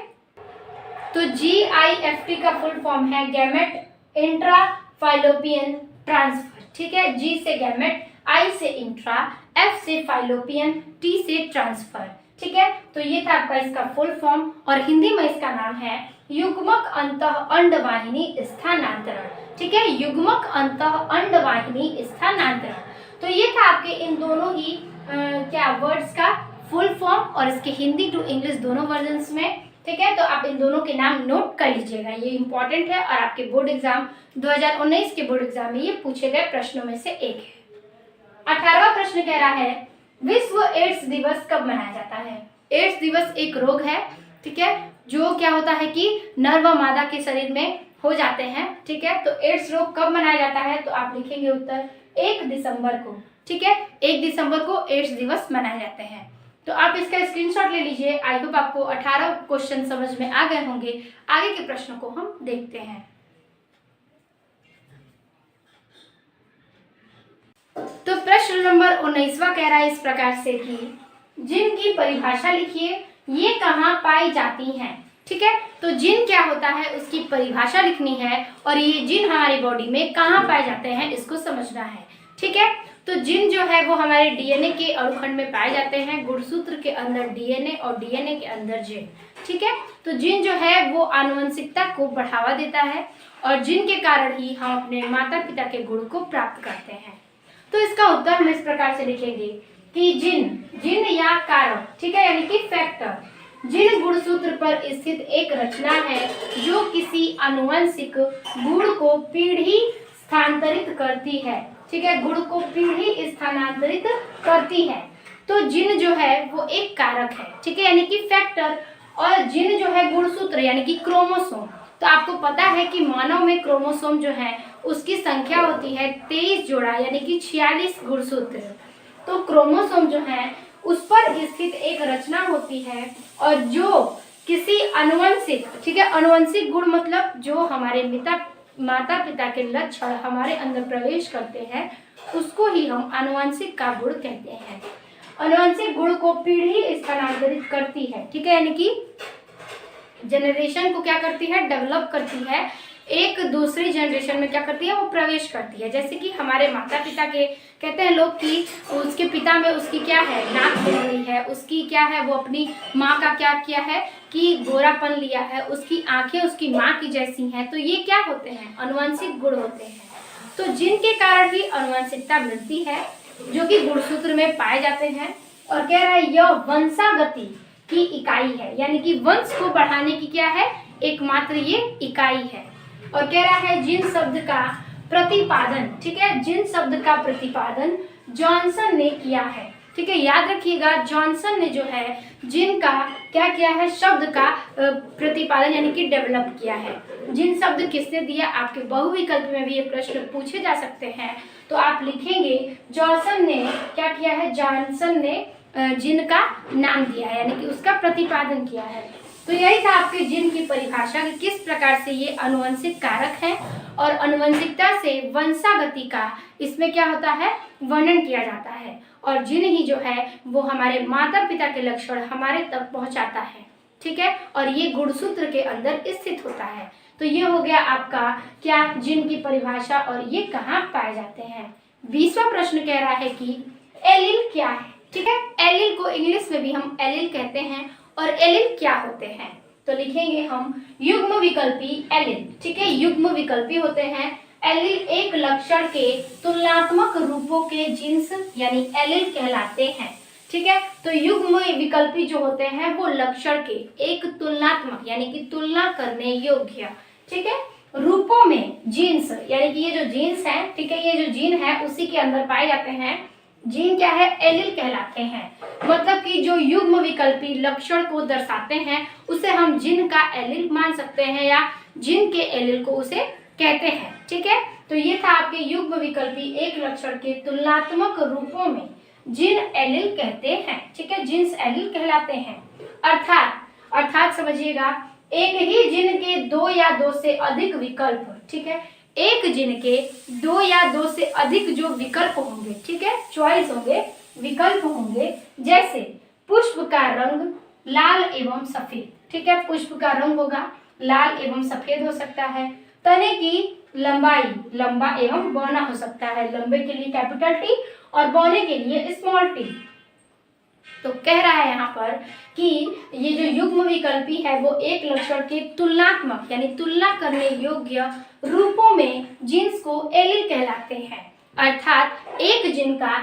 तो GIFT का फुल फॉर्म है गैमेट इंट्रा फाइलोपियन ट्रांसफर। ठीक है, G से गैमेट, I से इंट्रा, F से फाइलोपियन, T से ट्रांसफर। ठीक है, तो ये था आपका इसका फुल फॉर्म, और हिंदी में इसका नाम है युग्मक अंतः अंडवाहिनी स्थानांतरण। ठीक है, युग्मक अंतः अंडवाहिनी स्थानांतरण। तो ये था आपके इन दोनों ही क्या वर्ड्स का फुल फॉर्म, और इसके हिंदी टू इंग्लिश दोनों वर्जन्स में। ठीक है, तो आप इन दोनों के नाम नोट कर लीजिएगा, ये इंपॉर्टेंट है और आपके बोर्ड एग्जाम 2019 के बोर्ड एग्जाम में ये पूछे गए प्रश्नों में से एक है। 18वां प्रश्न कह रहा है विश्व एड्स दिवस कब मनाया जाता है। एड्स दिवस एक रोग है, ठीक है, जो क्या होता है कि नर व मादा के शरीर में हो जाते हैं। ठीक है, तो एड्स रोग कब मनाया जाता है, तो आप लिखेंगे उत्तर 1 दिसंबर को। ठीक है, 1 दिसंबर को एड्स दिवस मनाए जाते हैं। तो आप इसका स्क्रीनशॉट ले लीजिए। आई होप आपको 18 क्वेश्चन समझ में आ गए होंगे। आगे के प्रश्नों को हम देखते हैं। तो प्रश्न नंबर 19वां कह रहा है इस प्रकार से कि जिन की परिभाषा लिखिए, ये कहाँ पाई जाती हैं। ठीक है, तो जिन क्या होता है उसकी परिभाषा लिखनी है, और ये जिन हमारी बॉडी में कहाँ पाए जाते हैं इसको समझना है। ठीक है, तो जिन जो है वो हमारे डीएनए के अणुखंड में पाए जाते हैं, गुणसूत्र के अंदर डीएनए और डीएनए के अंदर जिन। ठीक है, तो जिन जो है वो आनुवंशिकता को बढ़ावा देता है, और जिन के कारण ही हम अपने माता पिता के गुण को प्राप्त करते हैं। तो इसका उत्तर हम इस प्रकार से लिखेंगे कि जिन या कारक, ठीक है, यानी कि फैक्टर, जिन गुणसूत्र पर स्थित एक रचना है जो किसी आनुवंशिक गुण को पीढ़ी स्थानांतरित करती है। ठीक है, गुण को पीढ़ी स्थानांतरित करती है। तो जिन जो है वो एक कारक है, ठीक है, यानी कि फैक्टर, और जिन जो है गुणसूत्र यानी कि क्रोमोसोम। तो आपको पता है कि मानव में क्रोमोसोम जो है उसकी संख्या होती है 23 जोड़ा, यानी कि 46 गुणसूत्र। तो क्रोमोसोम जो है उस पर स्थित एक रचना होती है, और जो किसी अनुवंशिक, ठीक है, अनुवंशिक गुण मतलब जो हमारे माता पिता के लक्षण हमारे अंदर प्रवेश करते हैं उसको ही हम आनुवंशिक का गुण कहते हैं। आनुवंशिक गुण को पीढ़ी स्थानांतरित करती है। ठीक है, यानी कि जनरेशन को क्या करती है, डेवलप करती है, एक दूसरी जनरेशन में क्या करती है, वो प्रवेश करती है। जैसे कि हमारे माता पिता के कहते हैं लोग कि उसके पिता में उसकी क्या है, नाक बन गई है, उसकी क्या है, वो अपनी माँ का क्या किया है कि गोरापन लिया है, उसकी आंखें उसकी माँ की जैसी हैं। तो ये क्या होते हैं, आनुवंशिक गुण होते हैं। तो जिनके कारण ही आनुवंशिकता मिलती है, जो कि गुणसूत्र में पाए जाते हैं। और कह रहा है यह वंशागति की इकाई है, यानी कि वंश को बढ़ाने की क्या है, एकमात्र ये इकाई है। और कह रहा है जिन शब्द का प्रतिपादन, ठीक है, जिन शब्द का प्रतिपादन जॉनसन ने किया है। ठीक है, याद रखिएगा जॉनसन ने जो है जिन का क्या किया है, शब्द का प्रतिपादन यानी कि डेवलप किया है। जिन शब्द किसने दिया, आपके बहुविकल्प में भी ये प्रश्न पूछे जा सकते हैं। तो आप लिखेंगे जॉनसन ने क्या किया है, जॉनसन ने जिन का नाम दिया है, यानी कि उसका प्रतिपादन किया है। तो यही था आपके जिन की परिभाषा कि किस प्रकार से ये आनुवंशिक कारक है, और आनुवंशिकता से वंशागति का इसमें क्या होता है, वर्णन किया जाता है। और जिन ही जो है वो हमारे माता पिता के लक्षण हमारे तक पहुंचाता है। ठीक है, और ये गुणसूत्र के अंदर स्थित होता है। तो ये हो गया आपका क्या, जिन की परिभाषा, और ये कहाँ पाए जाते हैं। 20वां प्रश्न कह रहा है कि एलील क्या है। ठीक है, एलील को इंग्लिश में भी हम एलील कहते हैं, और एलील क्या होते हैं, तो लिखेंगे हम युग्म विकल्पी एलील। ठीक है, युग्म विकल्पी होते हैं। एलील एक लक्षण के तुलनात्मक रूपों के जिन्स यानी एलील कहलाते हैं। ठीक है, तो युग्म विकल्पी जो होते हैं वो लक्षण के एक तुलनात्मक यानी कि तुलना करने योग्य, ठीक है, रूपों में जीन्स, यानी कि ये जो जीन्स है, ठीक है, ये जो जीन है उसी के अंदर पाए जाते हैं। जीन क्या है, एलील कहलाते हैं। मतलब कि जो युग्म विकल्पी लक्षण को दर्शाते हैं उसे हम जिन का एलील मान सकते हैं, या जिन के एलील को उसे कहते हैं। ठीक है, तो ये था आपके युग्म विकल्पी एक लक्षण के तुलनात्मक रूपों में जिन एलील कहते हैं। ठीक है, जिन्स एलील कहलाते हैं। अर्थात समझिएगा, एक ही जिन के दो या दो से अधिक विकल्प, ठीक है, एक जिन के दो या दो से अधिक जो विकल्प होंगे, ठीक है, चॉइस होंगे, विकल्प होंगे, जैसे पुष्प का रंग लाल एवं सफेद। ठीक है, पुष्प का रंग होगा लाल एवं सफेद हो सकता है। तने की लंबाई लंबा एवं बौना हो सकता है, लंबे के लिए कैपिटल टी और बौने के लिए स्मॉल टी। तो कह रहा है यहाँ पर कि ये जो युग्म विकल्पी है वो एक लक्षण के तुलनात्मक यानी तुलना करने योग्य रूपों में जिन्स को एलील कहलाते हैं। अर्थात एक जिन का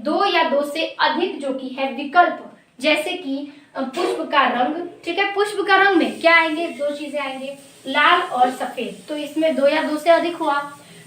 दो या दो से अधिक जो कि है विकल्प, जैसे कि पुष्प का रंग। ठीक है, पुष्प का रंग में क्या आएंगे, दो चीजें आएंगे, लाल और सफेद, तो इसमें दो या दो से अधिक हुआ।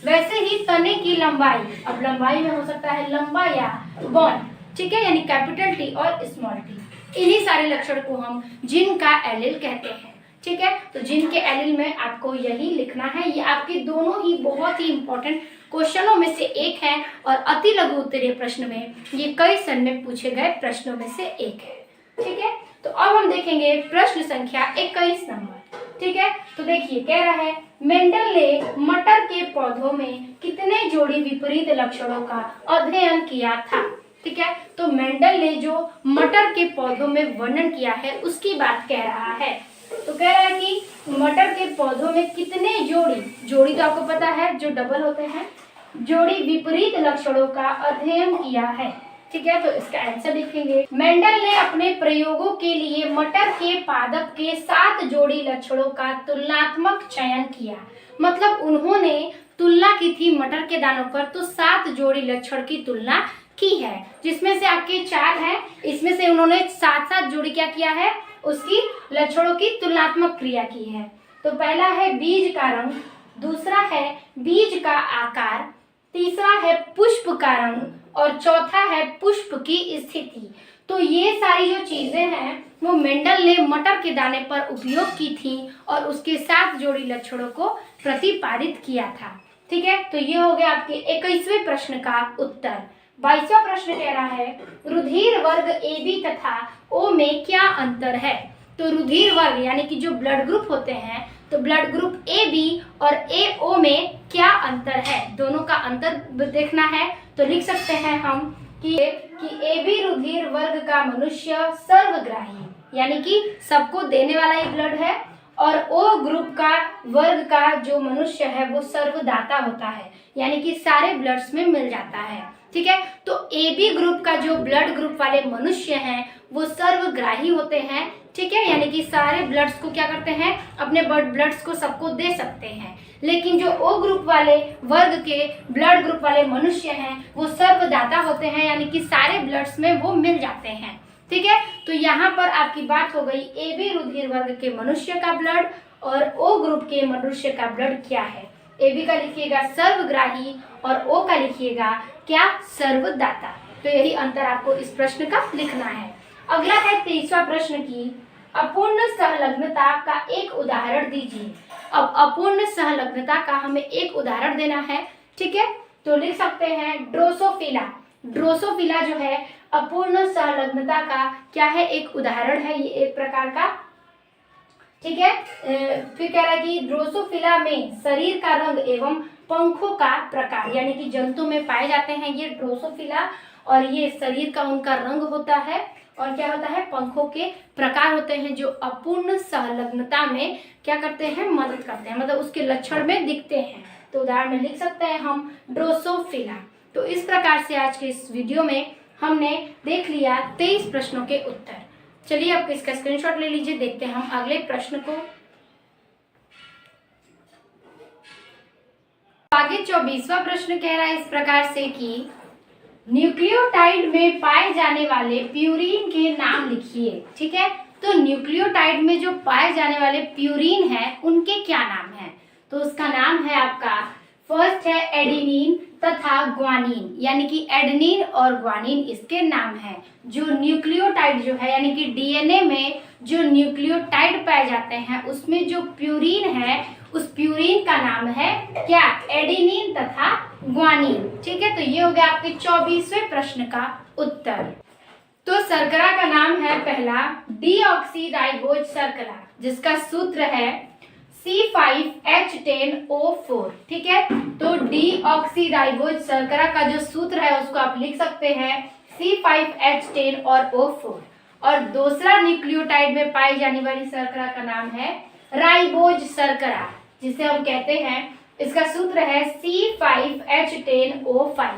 वैसे ही तने की लंबाई, अब लंबाई में हो सकता है लंबा या बौन, ठीक है, यानी कैपिटल टी और स्मॉल टी। इन्हीं सारे लक्षण को हम जिन का एलील कहते हैं। ठीक है, तो जिन के एलील में आपको यही लिखना है। ये आपके दोनों ही बहुत ही इंपॉर्टेंट क्वेश्चनों में से एक है और अति लघु उत्तरीय प्रश्न में ये कई सन में पूछे गए प्रश्नों में से एक है। ठीक है, तो अब हम देखेंगे प्रश्न संख्या 21 नंबर। ठीक है, तो देखिए कह रहा है, मेंडल ने मटर के पौधों में कितने जोड़ी विपरीत लक्षणों का अध्ययन किया था। ठीक है, तो मेंडल ने जो मटर के पौधों में वर्णन किया है उसकी बात कह रहा है। तो कह रहा है कि मटर के पौधों में कितने जोड़ी तो आपको पता है जो डबल होते हैं, जोड़ी विपरीत लक्षणों का अध्ययन किया है। ठीक है, तो इसका आंसर लिखेंगे, मेंडल ने अपने प्रयोगों के लिए मटर के पादप के 7 जोड़ी लक्षणों का तुलनात्मक चयन किया। मतलब उन्होंने तुलना की थी मटर के दानों पर, तो 7 जोड़ी लक्षण की तुलना की है, जिसमें से आपके 4 हैं, इसमें से उन्होंने 7 जोड़ी क्या किया है, उसकी लक्षणों की तुलनात्मक क्रिया की है। तो पहला है बीज का रंग, दूसरा है बीज का आकार, तीसरा है पुष्प का रंग और चौथा है पुष्प की स्थिति। तो ये सारी जो चीजें हैं वो मेंडल ने मटर के दाने पर उपयोग की थी और उसके 7 जोड़ी लक्षणों को प्रतिपादित किया था। ठीक है, तो ये हो गया आपके 21वें प्रश्न का उत्तर। 22वां प्रश्न कह रहा है, रुधिर वर्ग AB तथा O में क्या अंतर है। तो रुधिर वर्ग यानी कि जो ब्लड ग्रुप होते हैं, तो ब्लड ग्रुप AB और AO में क्या अंतर है, दोनों का अंतर देखना है। तो लिख सकते हैं हम कि AB रुधिर वर्ग का मनुष्य सर्वग्राही यानी कि सबको देने वाला ही ब्लड है, और O ग्रुप का वर्ग का जो मनुष्य है वो सर्वदाता होता है, यानी कि सारे ब्लड्स में मिल जाता है। ठीक है, तो AB ग्रुप का जो ब्लड ग्रुप वाले मनुष्य हैं वो सर्वग्राही होते हैं। ठीक है, यानी कि सारे ब्लड्स को क्या करते हैं, अपने ब्लड्स को सबको दे सकते हैं। लेकिन जो O ग्रुप वाले वर्ग के ब्लड ग्रुप वाले मनुष्य हैं वो सर्वदाता होते हैं, यानी कि सारे ब्लड्स में वो मिल जाते हैं। ठीक है, तो यहाँ पर आपकी बात हो गई AB रुधिर वर्ग के मनुष्य का ब्लड और O ग्रुप के मनुष्य का ब्लड क्या है। AB का लिखिएगा सर्वग्राही और O का लिखिएगा क्या, सर्वदाता। तो यही अंतर आपको इस प्रश्न का लिखना है। अगला है 23वां प्रश्न की अपूर्ण सहलग्नता का एक उदाहरण दीजिए। अब अपूर्ण सहलग्नता का हमें एक उदाहरण देना है। ठीक है, तो लिख सकते हैं ड्रोसोफिला। ड्रोसोफिला जो है अपूर्ण सहलग्नता का क्या है, एक उदाहरण है, ये एक प्रकार का। ठीक है, फिर कह रहा है कि ड्रोसोफिला में शरीर का रंग एवं पंखों का प्रकार, यानी कि जंतु में पाए जाते हैं ये ड्रोसोफिला, और ये शरीर का उनका रंग होता है और क्या होता है, पंखों के प्रकार होते हैं जो अपूर्ण सहलग्नता में क्या करते हैं, मदद करते हैं, मतलब उसके लक्षण में दिखते हैं। तो उदाहरण में लिख सकते हैं हम ड्रोसोफिला। तो इस प्रकार से आज के इस वीडियो में हमने देख लिया 23 प्रश्नों के उत्तर। चलिए अब इसका स्क्रीनशॉट ले लीजिए, देखते हैं हम अगले प्रश्न को। आगे 24वां प्रश्न कह रहा है इस प्रकार से कि न्यूक्लियोटाइड में पाए जाने वाले प्यूरीन के नाम लिखिए। ठीक है, तो न्यूक्लियोटाइड में जो पाए जाने वाले प्यूरीन है उनके क्या नाम है। तो उसका नाम है आपका, फर्स्ट है एडेनिन, तथा ग्वानिन, यानी कि एडेनिन और ग्वानिन इसके नाम हैं। जो न्यूक्लियोटाइड जो है यानी कि डीएनए में जो न्यूक्लियोटाइड पाए जाते हैं उसमें जो प्यूरिन है उस प्यूरिन का नाम है क्या, एडेनिन तथा ग्वानिन। ठीक है, तो ये हो गया आपके 24वें प्रश्न का उत्तर। तो शर्करा का नाम है पहला डीऑक्सीराइबोज शर्करा, जिसका सूत्र है C5H10O4। ठीक है, तो डीऑक्सीराइबोज शर्करा का जो सूत्र है उसको आप लिख सकते हैं C5H10 और O4। और दूसरा न्यूक्लियोटाइड में पाई जाने वाली शर्करा का नाम है राइबोज शर्करा, जिसे हम कहते हैं, इसका सूत्र है C5H10O5।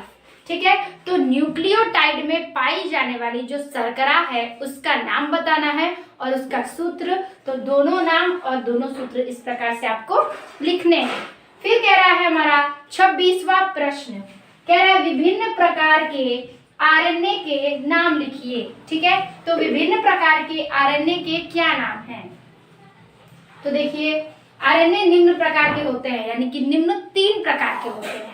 ठीक है, तो न्यूक्लियोटाइड में पाई जाने वाली जो शर्करा है उसका नाम बताना है और उसका सूत्र। तो दोनों नाम और दोनों सूत्र इस प्रकार से आपको लिखने हैं। फिर कह रहा है हमारा 26वां प्रश्न, कह रहा है विभिन्न प्रकार के आरएनए के नाम लिखिए। ठीक है, तो विभिन्न प्रकार के आरएनए के क्या नाम हैं? तो देखिए, आरएनए निम्न प्रकार के होते हैं, यानी कि निम्न 3 प्रकार के होते हैं।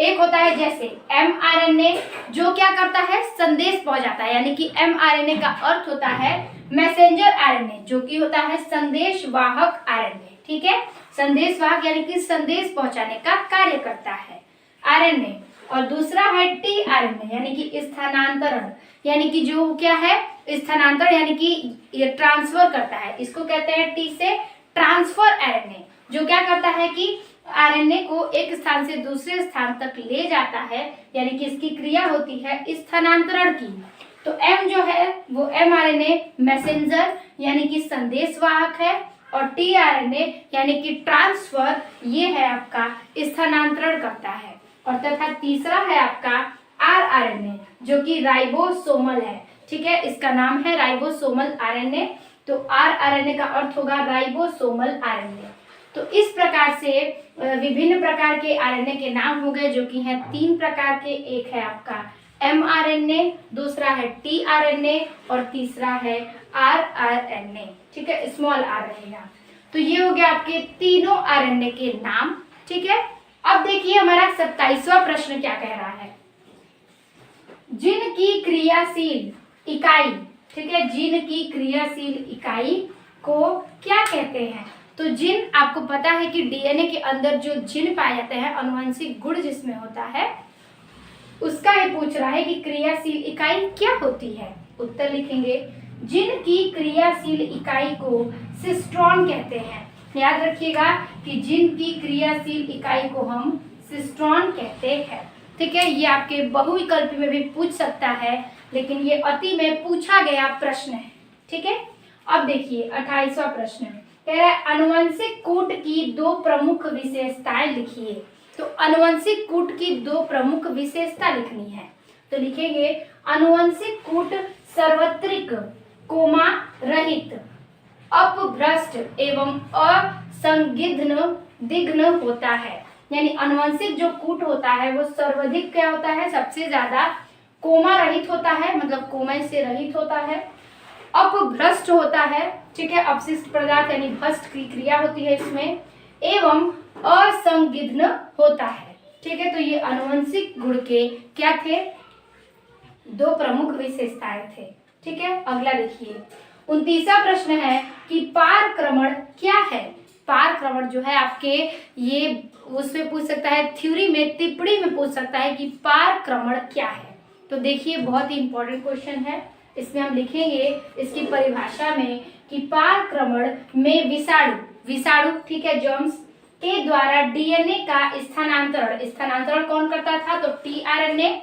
एक होता है जैसे mRNA, जो क्या करता है, संदेश पहुंचाता है, यानी कि mRNA का अर्थ होता है मैसेंजर आरएनए, जो कि होता है संदेशवाहक आरएनए। ठीक है, संदेशवाहक यानी कि संदेश पहुंचाने का कार्य करता है आरएनए। और दूसरा है tRNA, यानी कि स्थानांतरण, यानी कि जो क्या है, स्थानांतरण यानी कि ये ट्रांसफर करता है। इसको कहते हैं T से ट्रांसफर आरएनए, जो क्या करता है कि आरएनए को एक स्थान से दूसरे स्थान तक ले जाता है, यानी कि इसकी क्रिया होती है स्थानांतरण की। तो M जो है वो mRNA मैसेंजर यानी कि संदेशवाहक है, और tRNA यानी कि ट्रांसफर, ये है आपका स्थानांतरण करता है। और तथा तीसरा है आपका rRNA, जो कि राइबोसोमल है। ठीक है, इसका नाम है राइबोसोमल आरएनए। तो rRNA का अर्थ होगा राइबोसोमल आरएनए। तो इस प्रकार से विभिन्न प्रकार के आरएनए के नाम हो गए, जो कि हैं 3 प्रकार के। एक है आपका mRNA, दूसरा है tRNA और तीसरा है rRNA। ठीक है, स्मॉल r रहेगा। तो ये हो गया आपके तीनों आरएनए के नाम। ठीक है, अब देखिए हमारा 27वां प्रश्न क्या कह रहा है, जीन की क्रियाशील इकाई। ठीक है, जीन की क्रियाशील इकाई को क्या कहते हैं? तो जीन, आपको पता है कि डीएनए के अंदर जो जीन पाए जाते हैं, अनुवांशिक गुण जिसमें होता है, उसका ये पूछ रहा है कि क्रियाशील इकाई क्या होती है। उत्तर लिखेंगे, जीन की क्रियाशील इकाई को सिस्ट्रॉन कहते हैं। याद रखिएगा कि जीन की क्रियाशील इकाई को हम सिस्ट्रॉन कहते हैं। ठीक है, ये आपके बहुविकल्पी में भी पूछ सकता है, लेकिन ये अति में पूछा गया प्रश्न है। ठीक है, अब देखिए 28वां प्रश्न कह रहा है आनुवंशिक कूट की 2 प्रमुख विशेषताएं लिखिए। तो आनुवंशिक कूट की 2 प्रमुख विशेषता लिखनी है। तो लिखेंगे, आनुवंशिक कूट सार्वत्रिक, कोमा रहित, अपभ्रष्ट एवं असंदिग्ध दिग्न होता है। यानी आनुवंशिक जो कूट होता है वो सर्वाधिक क्या होता है, सबसे ज्यादा कोमा रहित होता है, मतलब कोमा से रहित होता है, अपभ्रष्ट होता है। ठीक है, अपशिष्ट पदार्थ यानी भ्रष्ट की क्रिया होती है इसमें, एवं असंदिग्ध होता है। ठीक है, तो ये आनुवंशिक गुण के क्या थे, 2 प्रमुख विशेषताएं थे। ठीक है, अगला देखिए 29वां प्रश्न है कि पारक्रमण क्या है। पारक्रमण जो है आपके ये उसमें पूछ सकता है, थ्योरी में, टिप्पणी में पूछ सकता है कि पारक्रमण क्या है। तो देखिए बहुत ही इंपॉर्टेंट क्वेश्चन है, इसमें हम लिखेंगे इसकी परिभाषा में कि पारक्रमण में विषाणु ठीक है, जर्म्स के द्वारा डीएनए का स्थानांतरण कौन करता था, तो tRNA।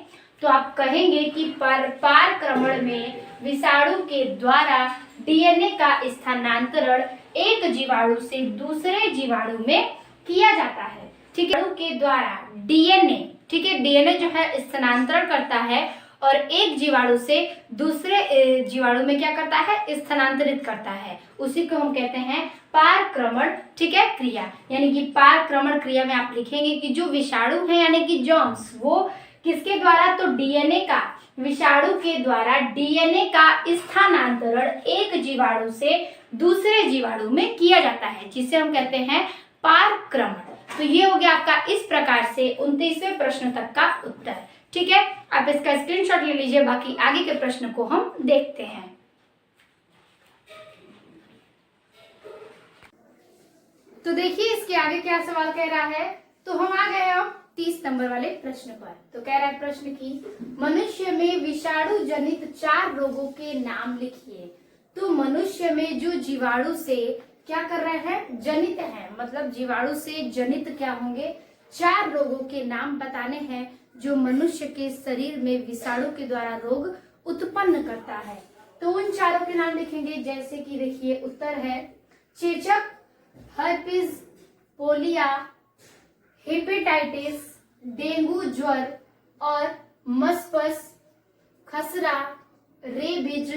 तो आप कहेंगे कि पारक्रमण में विषाणु के द्वारा डीएनए का स्थानांतरण एक जीवाणु से दूसरे जीवाणु में किया जाता है। ठीक है, के द्वारा डीएनए, ठीक है, डीएनए जो है स्थानांतरण करता है और एक जीवाणु से दूसरे जीवाणु में क्या करता है, स्थानांतरित करता है। उसी को हम कहते हैं पारक्रमण, ठीक है, क्रिया। यानी कि पारक्रमण क्रिया में आप लिखेंगे कि जो विषाणु है यानी कि जर्म्स, वो किसके द्वारा, तो डीएनए का, विषाणु के द्वारा डीएनए का स्थानांतरण एक जीवाणु से दूसरे जीवाणु में किया जाता है, जिसे हम कहते हैं पारक्रमण। तो ये हो गया आपका इस प्रकार से 29वें प्रश्न तक का उत्तर। ठीक है, आप इसका स्क्रीनशॉट ले लीजिए, बाकी आगे के प्रश्न को हम देखते हैं। तो देखिए इसके आगे क्या सवाल कह रहा है। तो हम आ गए अब 30 नंबर वाले प्रश्न पर। तो कह रहा है प्रश्न की मनुष्य में विषाणु जनित 4 रोगों के नाम लिखिए। तो मनुष्य में जो जीवाणु से क्या कर रहे हैं, जनित है, मतलब जीवाणु से जनित क्या होंगे, 4 रोगों के नाम बताने हैं जो मनुष्य के शरीर में विषाणु के द्वारा रोग उत्पन्न करता है। तो उन चारों के नाम लिखेंगे, जैसे कि देखिए उत्तर है चेचक, हर्पिस, पोलिया, हेपेटाइटिस, डेंगू ज्वर और मस्पस, खसरा, रेबीज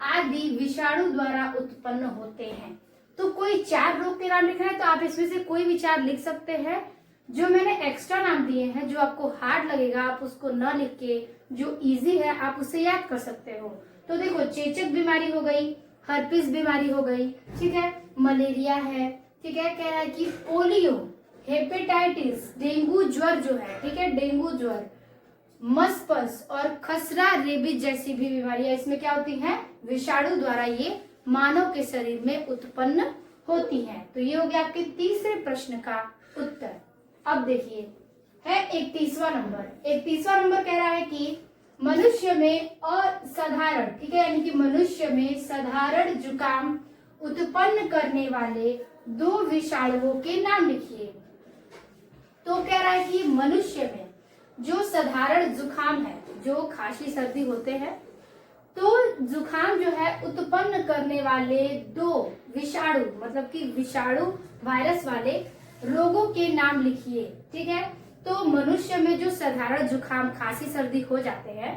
आदि विषाणु द्वारा उत्पन्न होते हैं। तो कोई 4 रोग के नाम लिखना है तो आप इसमें से कोई भी 4 लिख सकते हैं। जो मैंने एक्स्ट्रा नाम दिए हैं, जो आपको हार्ड लगेगा आप उसको न लिख के जो इजी है आप उसे याद कर सकते हो। तो देखो चेचक बीमारी हो गई, हर्पिस बीमारी हो गई, ठीक है, मलेरिया है, ठीक है, कह रहा है कि पोलियो, हेपेटाइटिस, डेंगू ज्वर जो है, ठीक है, डेंगू ज्वर, मस्पस और खसरा रेबीज जैसी भी बीमारियां इसमें क्या होती हैं, विषाणु द्वारा ये मानव के शरीर में उत्पन्न होती हैं। तो ये हो गया आपके तीसरे प्रश्न का उत्तर। अब देखिए है 31वां नंबर। 31वां नंबर कह रहा है कि मनुष्य में असाधारण, ठीक है, यानी कि मनुष्य में साधारण जुकाम उत्पन्न करने वाले 2 विषाणुओं के नाम लिखिए। तो कह रहा है कि मनुष्य में जो साधारण जुकाम है, जो खांसी सर्दी होते हैं, तो जुकाम जो है उत्पन्न करने वाले 2 विषाणु, मतलब कि विषाणु वायरस वाले रोगों के नाम लिखिए। ठीक है, तो मनुष्य में जो साधारण जुकाम खांसी सर्दी हो जाते हैं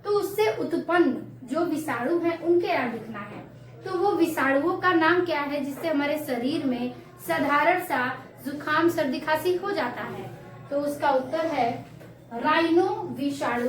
तो उससे उत्पन्न जो विषाणु हैं उनके नाम लिखना है। तो वो विषाणुओं का नाम क्या है जिससे हमारे शरीर में साधारण सा जुकाम सर्दी खांसी हो जाता है। तो उसका उत्तर है राइनो विषाणु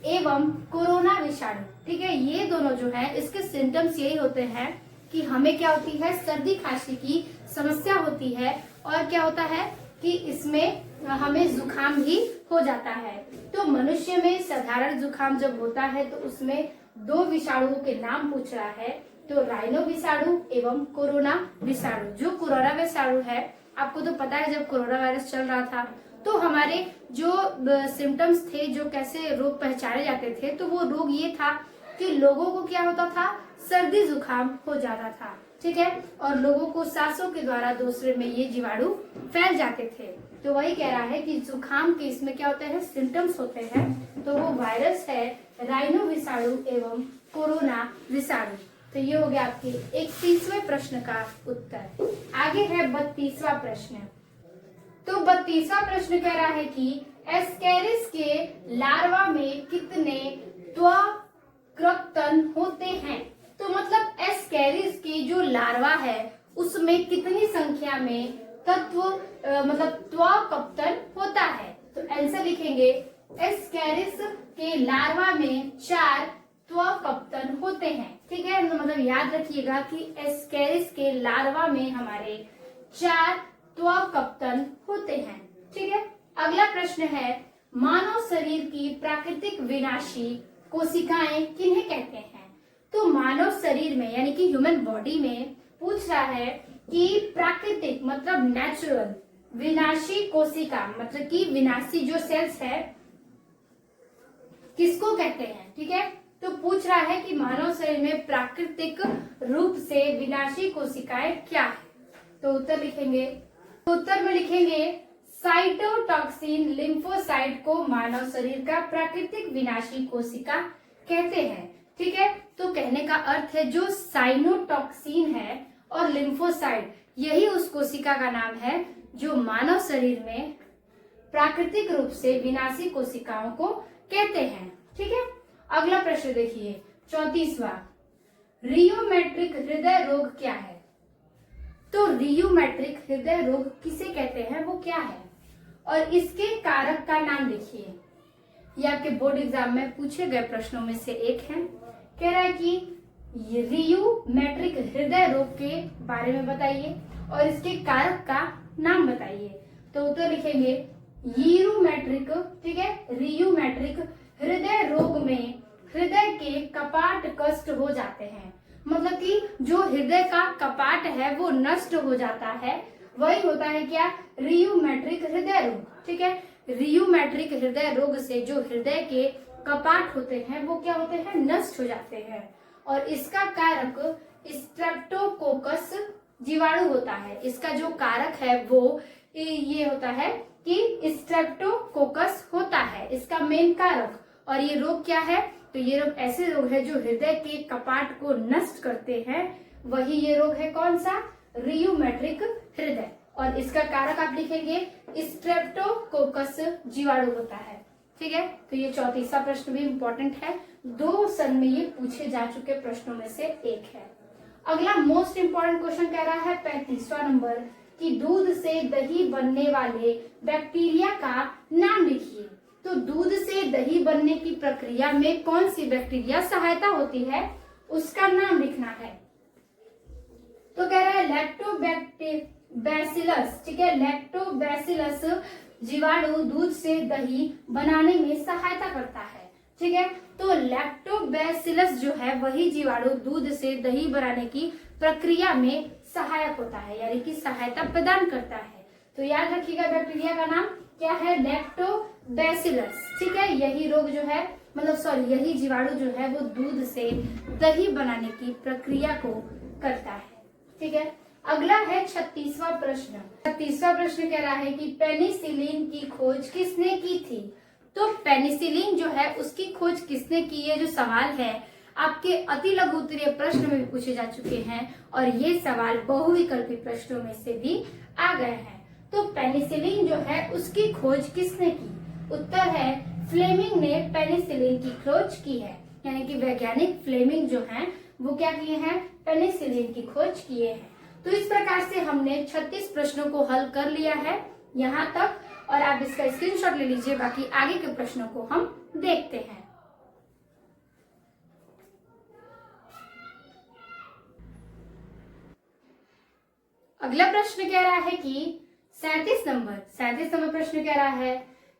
एवं कोरोना विषाणु। ठीक है, ये दोनों जो है इसके सिम्टम्स यही होते हैं कि हमें क्या होती है, सर्दी खांसी की समस्या होती है और क्या होता है कि इसमें हमें जुकाम भी हो जाता है। तो मनुष्य में साधारण जुकाम जब होता है तो उसमें 2 विषाणुओं के नाम पूछ रहा है, तो राइनो विषाणु एवं कोरोना विषाणु। जो कोरोना विषाणु है आपको तो पता है, जब कोरोना वायरस चल रहा था तो हमारे जो सिम्टम्स थे, जो कैसे रोग पहचाने जाते थे, तो वो रोग ये था कि लोगों को क्या होता था, सर्दी जुकाम हो जाता था। ठीक है, और लोगों को सांसों के द्वारा दूसरे में ये जीवाणु फैल जाते थे। तो वही कह रहा है कि जुकाम के इसमें क्या होते हैं, सिम्टम्स होते हैं। तो वो वायरस है राइनो विषाणु एवं कोरोना विषाणु। तो ये हो गया आपके 31वें प्रश्न का उत्तर। आगे है 32वां प्रश्न। तो 32वां प्रश्न कह रहा है कि एस्केरिस के लार्वा में कितने त्वक्रतन होते हैं। तो मतलब एस्केरिस के जो लार्वा है उसमें कितनी संख्या में मतलब त्वकपतन होता है। तो आंसर लिखेंगे एस्केरिस के लार्वा में 4 त्वकपतन होते हैं। ठीक है, तो मतलब याद रखिएगा कि एस्केरिस के लार्वा में हमारे 4 त्वकपतन होते हैं। ठीक है, अगला प्रश्न है मानव शरीर की प्राकृतिक विनाशी कोशिकाएं किन्हें कहते हैं। तो मानव शरीर में यानी कि ह्यूमन बॉडी में पूछ रहा है कि प्राकृतिक मतलब नेचुरल, विनाशी कोशिका मतलब कि विनाशी जो सेल्स है किसको कहते हैं। ठीक है, तो पूछ रहा है कि मानव शरीर में प्राकृतिक रूप से विनाशी कोशिकाएं क्या है। तो उत्तर लिखेंगे, तो उत्तर में लिखेंगे साइटोटॉक्सिन लिम्फोसाइट को मानव शरीर का प्राकृतिक विनाशी कोशिका कहते हैं। ठीक है, तो कहने का अर्थ है जो साइनोटॉक्सिन है और लिम्फोसाइट यही उस कोशिका का नाम है जो मानव शरीर में प्राकृतिक रूप से विनाशी कोशिकाओं को कहते हैं। ठीक है, अगला प्रश्न देखिए 34वां, रियोमेट्रिक हृदय रोग क्या है। तो रियोमेट्रिक हृदय रोग किसे कहते हैं, वो क्या है और इसके कारक का नाम लिखिए। ये आपके बोर्ड एग्जाम में पूछे गए प्रश्नों में से एक है। कह रहा है कि रियोमेट्रिक हृदय रोग के बारे में बताइए और इसके कारक का नाम बताइए। तो उत्तर लिखेंगे यूरोमेट्रिक, ठीक है, रियूमेट्रिक हृदय रोग में हृदय के कपाट कष्ट हो जाते हैं। मतलब कि जो हृदय का कपाट है वो नष्ट हो जाता है, वही होता है क्या, रियूमेट्रिक हृदय रोग, ठीक है। रियूमेट्रिक हृदय रोग से जो हृदय के कपाट होते हैं वो क्या होते हैं, नष्ट हो जाते हैं। और इसका कारक स्ट्रेप्टोकोकस जीवाणु होता है। इसका जो कारक है वो ये होता है कि स्ट्रेप्टोकोकस होता है इसका मेन कारक। और ये रोग क्या है, तो ये रोग ऐसे रोग है जो हृदय के कपाट को नष्ट करते हैं, वही ये रोग है कौन सा, रियूमेट्रिक हृदय। और इसका कारक आप लिखेंगे स्ट्रेप्टोकोकस जीवाणु होता है, ठीक है। तो ये 34वां प्रश्न भी इम्पोर्टेंट है, 2 सन में ये पूछे जा चुके प्रश्नों में से एक है। अगला मोस्ट इंपोर्टेंट क्वेश्चन कह रहा है 35वां नंबर कि दूध से दही बनने वाले बैक्टीरिया का नाम लिखिए। तो दूध से दही बनने की प्रक्रिया में कौन सी बैक्टीरिया सहायता होती है, उसका नाम लिखना है। तो कह रहा है लैक्टोबैसिलस, ठीक है, लैक्टोबैसिलस जीवाणु दूध से दही बनाने में सहायता करता है, ठीक है। तो लैक्टोबैसिलस जो है वही जीवाणु दूध से दही बनाने की प्रक्रिया में सहायक होता है, यानी कि सहायता प्रदान करता है। तो याद रखिएगा बैक्टीरिया का नाम क्या है, लैक्टोबैसिलस, ठीक है। यही रोग जो है यही जीवाणु जो है वो दूध से दही बनाने की प्रक्रिया को करता है, ठीक है। अगला है 36वां प्रश्न। 36वां प्रश्न कह रहा है कि पेनिसिलिन की खोज किसने की थी। तो पेनिसिलिन जो है उसकी खोज किसने की है, जो सवाल है आपके अति लघु उत्तरीय प्रश्न में भी पूछे जा चुके हैं और ये सवाल बहुविकल्पी प्रश्नों में से भी आ गए हैं। तो पेनिसिलिन जो है उसकी खोज किसने की, उत्तर है फ्लेमिंग ने पेनिसिलिन की खोज की है, यानी कि वैज्ञानिक फ्लेमिंग जो हैं वो क्या किए हैं, पेनिसिलिन की खोज किए हैं। तो इस प्रकार से हमने 36 प्रश्नों को हल कर लिया है यहाँ तक, और आप इसका स्क्रीनशॉट ले लीजिए, बाकी आगे के प्रश्नों को हम देखते हैं। अगला प्रश्न कह रहा है कि 37 नंबर प्रश्न कह रहा है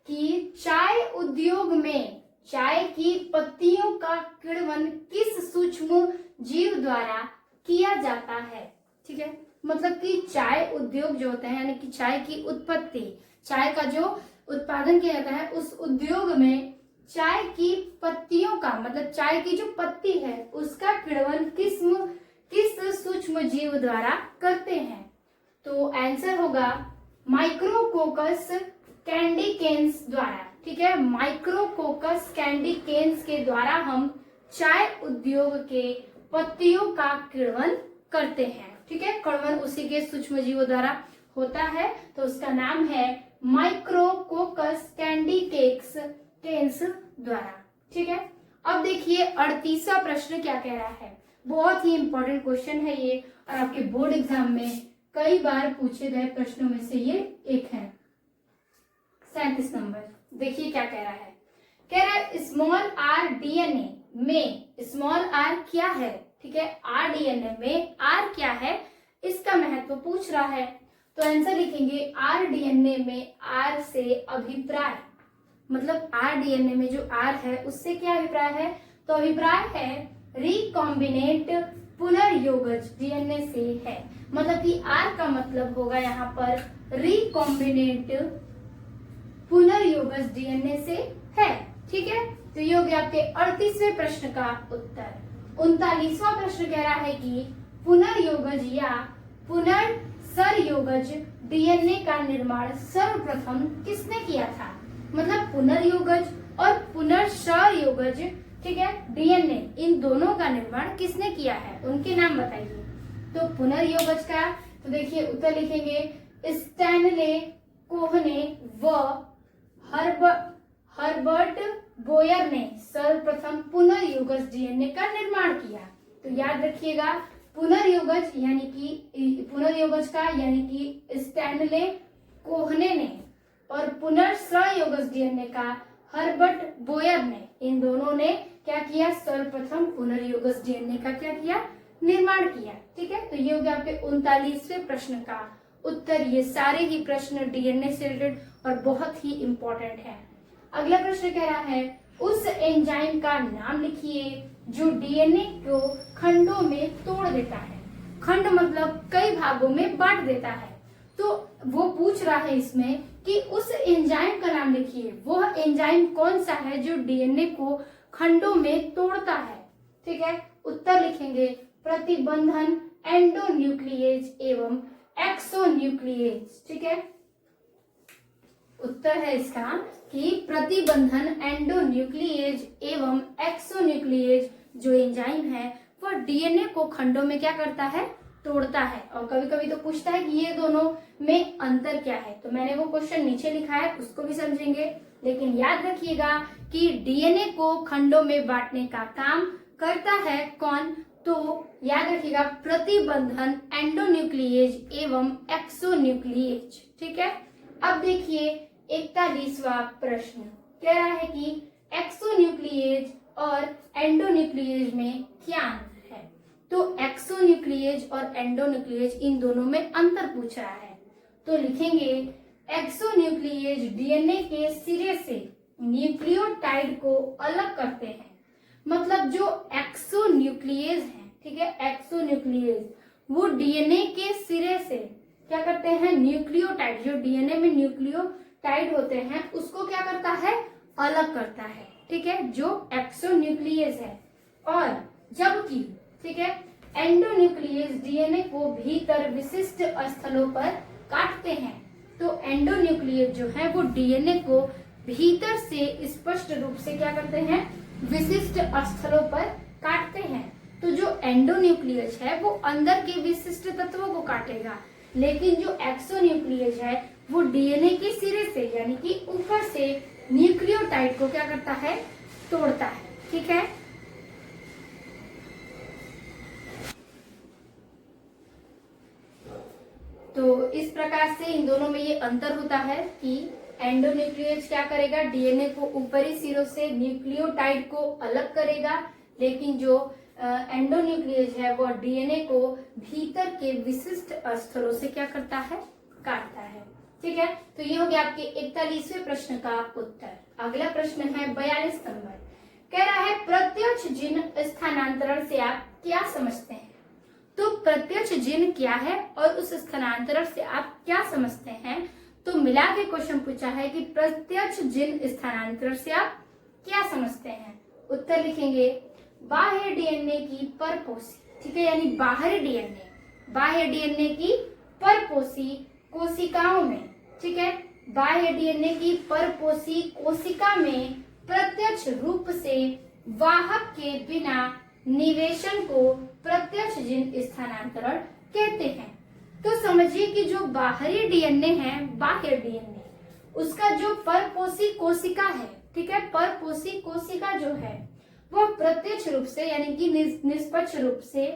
कि चाय उद्योग में चाय की पत्तियों का किण्वन किस सूक्ष्म जीव द्वारा किया जाता है, ठीक है। मतलब कि चाय उद्योग जो होता है, यानी कि चाय की उत्पत्ति, चाय का जो उत्पादन किया जाता है उस उद्योग में चाय की पत्तियों का, मतलब चाय की जो पत्ती है उसका किण्वन किस सूक्ष्म जीव द्वारा करते हैं। तो आंसर होगा माइक्रोकोकस कैंडिकेन्स द्वारा, ठीक है। माइक्रोकोकस कैंडिकेन्स के द्वारा हम चाय उद्योग के पत्तियों का किण्वन करते हैं, ठीक है। किण्वन उसी के सूक्ष्म जीवों द्वारा होता है, तो उसका नाम है माइक्रोकोकस कैंडिकेन्स द्वारा, ठीक है। अब देखिए 38वां प्रश्न क्या कह रहा है, बहुत ही इंपॉर्टेंट क्वेश्चन है ये, और आपके बोर्ड एग्जाम में कई बार पूछे गए प्रश्नों में से ये एक है। 37 नंबर देखिए क्या कह रहा है, कह रहा है स्मॉल आर डीएनए में स्मॉल आर क्या है, ठीक है। आर डीएनए में आर क्या है, इसका महत्व पूछ रहा है। तो आंसर लिखेंगे आर डीएनए में आर से अभिप्राय, मतलब आर डीएनए में जो आर है उससे क्या अभिप्राय है, तो अभिप्राय है रिकॉम्बिनेट पुनर्योगज डीएनए से है। मतलब कि आर का मतलब होगा यहाँ पर रिकॉम्बिनेट पुनर्योगज डीएनए से है, ठीक है। तो ये हो गया आपके 38वें प्रश्न का उत्तर। 39वां प्रश्न कह रहा है कि पुनर्योगज या पुनर्सरयोगज डीएनए का निर्माण सर्वप्रथम किसने किया था। मतलब पुनर्योगज और पुनर्सरयोगज, ठीक है, डीएनए, इन दोनों का निर्माण किसने किया है, उनके नाम बताइए। तो पुनर्योगज का तो देखिए उत्तर लिखेंगे स्टैनले कोहने व हर्बर्ट बोयर ने सर्वप्रथम पुनर्योगज डीएनए का निर्माण किया। तो याद रखिएगा पुनर्योगज यानी कि स्टैनले कोहने ने, और पुनर्संयोगज डीएनए का हर्बर्ट बोयर ने, इन दोनों ने क्या किया, सर्वप्रथम पुनर्योगज डीएनए का क्या किया, निर्माण किया, ठीक है। तो ये हो गया आपके 39वें प्रश्न का उत्तर ये सारे ही प्रश्न डीएनए से रिलेटेड और बहुत ही इंपॉर्टेंट है। अगला प्रश्न कह रहा है उस एंजाइम का नाम लिखिए जो डीएनए को खंडों में तोड़ देता है। खंड मतलब कई भागों में बांट देता है। तो वो पूछ रहा है इसमें कि उस एंजाइम का नाम लिखिए, वह एंजाइम कौन सा है जो डीएनए को खंडों में तोड़ता है। ठीक है, उत्तर लिखेंगे प्रतिबंधन एंडोन्यूक्लिएज एवं एक्सोन्यूक्लिएज। ठीक है, उत्तर है इसका कि प्रतिबंधन एंडोन्यूक्लिएज एवं एक्सोन्यूक्लिएज जो एंजाइम है वह डीएनए को खंडों में क्या करता है, तोड़ता है। और कभी कभी तो पूछता है कि ये दोनों में अंतर क्या है, तो मैंने वो क्वेश्चन नीचे लिखा है, उसको भी समझेंगे। लेकिन याद रखिएगा कि डीएनए को खंडों में बांटने का काम करता है कौन, तो याद रखिएगा प्रतिबंधन एंडोन्यूक्लिएज एवं एक्सोन्यूक्लिएज। ठीक है, अब देखिए 41वां प्रश्न कह रहा है कि एक्सोन्यूक्लिएज और एंडोन्यूक्लिएज में क्या अंतर है। तो एक्सोन्यूक्लिएज और एंडोन्यूक्लिएज इन दोनों में अंतर पूछ रहा है। तो लिखेंगे एक्सोन्यूक्लिएज डीएनए के सिरे से न्यूक्लियोटाइड को अलग करते हैं। मतलब जो एक्सोन्यूक्लिएज है, ठीक है, एक्सोन्यूक्लिएज वो डीएनए के सिरे से क्या करते हैं, न्यूक्लियोटाइड, जो डीएनए में न्यूक्लियोटाइड होते हैं उसको क्या करता है, अलग करता है। ठीक है, जो एक्सोन्यूक्लिएज है। और जबकि ठीक है एंडोन्यूक्लिएज डीएनए को भीतर विशिष्ट स्थलों पर काटते हैं। तो एंडोन्यूक्लिएज जो है वो डीएनए को भीतर से स्पष्ट रूप से क्या करते हैं, विशिष्ट स्थलों पर काटते हैं। तो जो एंडोन्यूक्लिएज है वो अंदर के विशिष्ट तत्वों को काटेगा, लेकिन जो एक्सोन्यूक्लिएज है वो डीएनए के सिरे से यानी कि ऊपर से न्यूक्लियोटाइड को क्या करता है, तोड़ता है। ठीक है, तो इस प्रकार से इन दोनों में ये अंतर होता है कि एंडोन्यूक्लिएज क्या करेगा, डीएनए को ऊपरी सिरों से न्यूक्लियोटाइड को अलग करेगा, लेकिन जो एंडोन्यूक्लिएज है वो डीएनए को भीतर के विशिष्ट स्थलों से क्या करता है, काटता है। ठीक है, तो ये हो गया आपके 41वें प्रश्न का उत्तर। अगला प्रश्न है 42 नंबर, कह रहा है प्रत्यक्ष जीन स्थानांतरण से आप क्या समझते हैं। तो प्रत्यक्ष जीन क्या है और उस स्थानांतरण से आप क्या समझते हैं। तो मिला के क्वेश्चन पूछा है कि प्रत्यक्ष जीन स्थानांतरण से आप क्या समझते हैं। उत्तर लिखेंगे बाह्य डीएनए की परपोषी, ठीक है, यानी बाहरी डीएनए, बाह्य डीएनए की परपोषी कोशिकाओं में, ठीक है, बाह्य डीएनए की परपोषी कोशिका में प्रत्यक्ष रूप से वाहक के बिना निवेशन को प्रत्यक्ष जीन स्थानांतरण कहते हैं। तो समझिए कि जो बाहरी डीएनए है, बाह्य डीएनए, उसका जो परपोषी कोशिका है, ठीक है, परपोषी कोशिका जो है वह प्रत्यक्ष रूप से यानी कि निष्पक्ष रूप से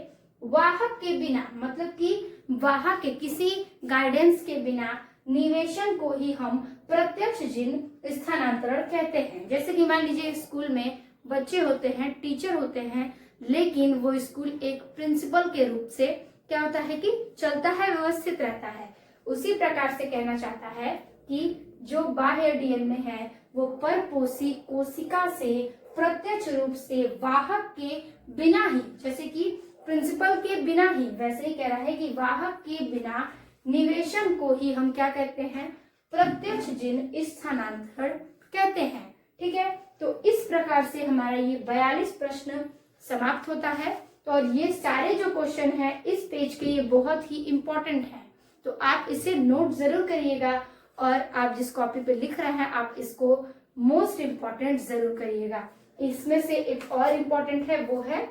वाहक के बिना, मतलब कि वाहक के किसी गाइडेंस के बिना निवेशन को ही हम प्रत्यक्ष जीन स्थानांतरण कहते हैं। जैसे कि मान लीजिए स्कूल में बच्चे होते हैं, टीचर होते हैं, लेकिन वो स्कूल एक प्रिंसिपल के रूप से क्या होता है कि चलता है, व्यवस्थित रहता है। उसी प्रकार से कहना चाहता है कि जो बाह्य डीएनए है वो परपोषी कोशिका से प्रत्यक्ष रूप से वाहक के बिना ही, जैसे कि प्रिंसिपल के बिना ही, वैसे ही कह रहा है कि वाहक के बिना निवेशन को ही हम क्या कहते हैं, प्रत्यक्ष जीन स्थानांतरण कहते हैं। ठीक है, तो इस प्रकार से हमारा ये 42 प्रश्न समाप्त होता है। तो और ये सारे जो क्वेश्चन है इस पेज के ये बहुत ही इंपॉर्टेंट है, तो आप इसे नोट जरूर करिएगा और आप जिस कॉपी पे लिख रहे हैं आप इसको मोस्ट इम्पॉर्टेंट जरूर करिएगा। इसमें से एक और इम्पॉर्टेंट है, वो है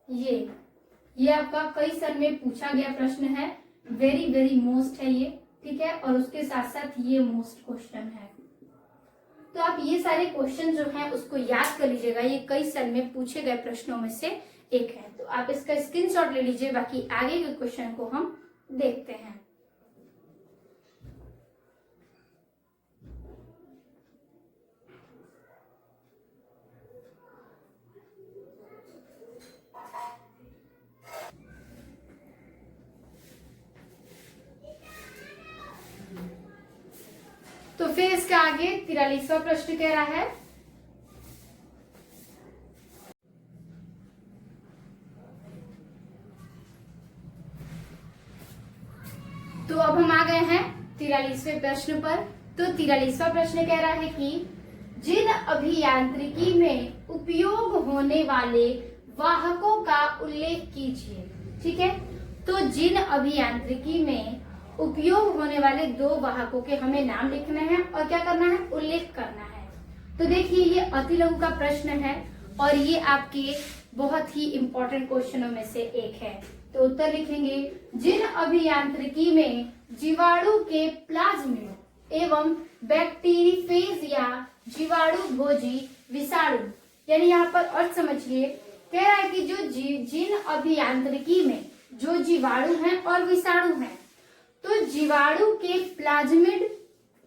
ये आपका कई साल में पूछा गया प्रश्न है, वेरी वेरी मोस्ट है ये, ठीक है, और उसके साथ साथ ये मोस्ट क्वेश्चन है। तो आप ये सारे क्वेश्चन जो हैं उसको याद कर लीजिएगा, ये कई साल में पूछे गए प्रश्नों में से एक है। तो आप इसका स्क्रीनशॉट ले लीजिए, बाकी आगे के क्वेश्चन को हम देखते हैं। तो फिर इसके आगे 43वां प्रश्न कह रहा है, तो अब हम आ गए हैं 43वें प्रश्न पर। तो 43वां प्रश्न कह रहा है कि जिन अभियांत्रिकी में उपयोग होने वाले वाहकों का उल्लेख कीजिए। ठीक है, तो जिन अभियांत्रिकी में उपयोग होने वाले दो वाहकों के हमें नाम लिखना है और क्या करना है, उल्लेख करना है। तो देखिए ये अति लघु का प्रश्न है और ये आपके बहुत ही इंपॉर्टेंट क्वेश्चनों में से एक है। तो उत्तर लिखेंगे, जिन अभियांत्रिकी में जीवाणु के प्लाज्मिड एवं बैक्टीरियफेज या जीवाणु भोजी विषाणु, यानी यहाँ पर अर्थ समझिए, कह रहा है कि जो जिन अभियांत्रिकी में जो जीवाणु हैं और विषाणु हैं, तो जीवाणु के प्लाज्मिड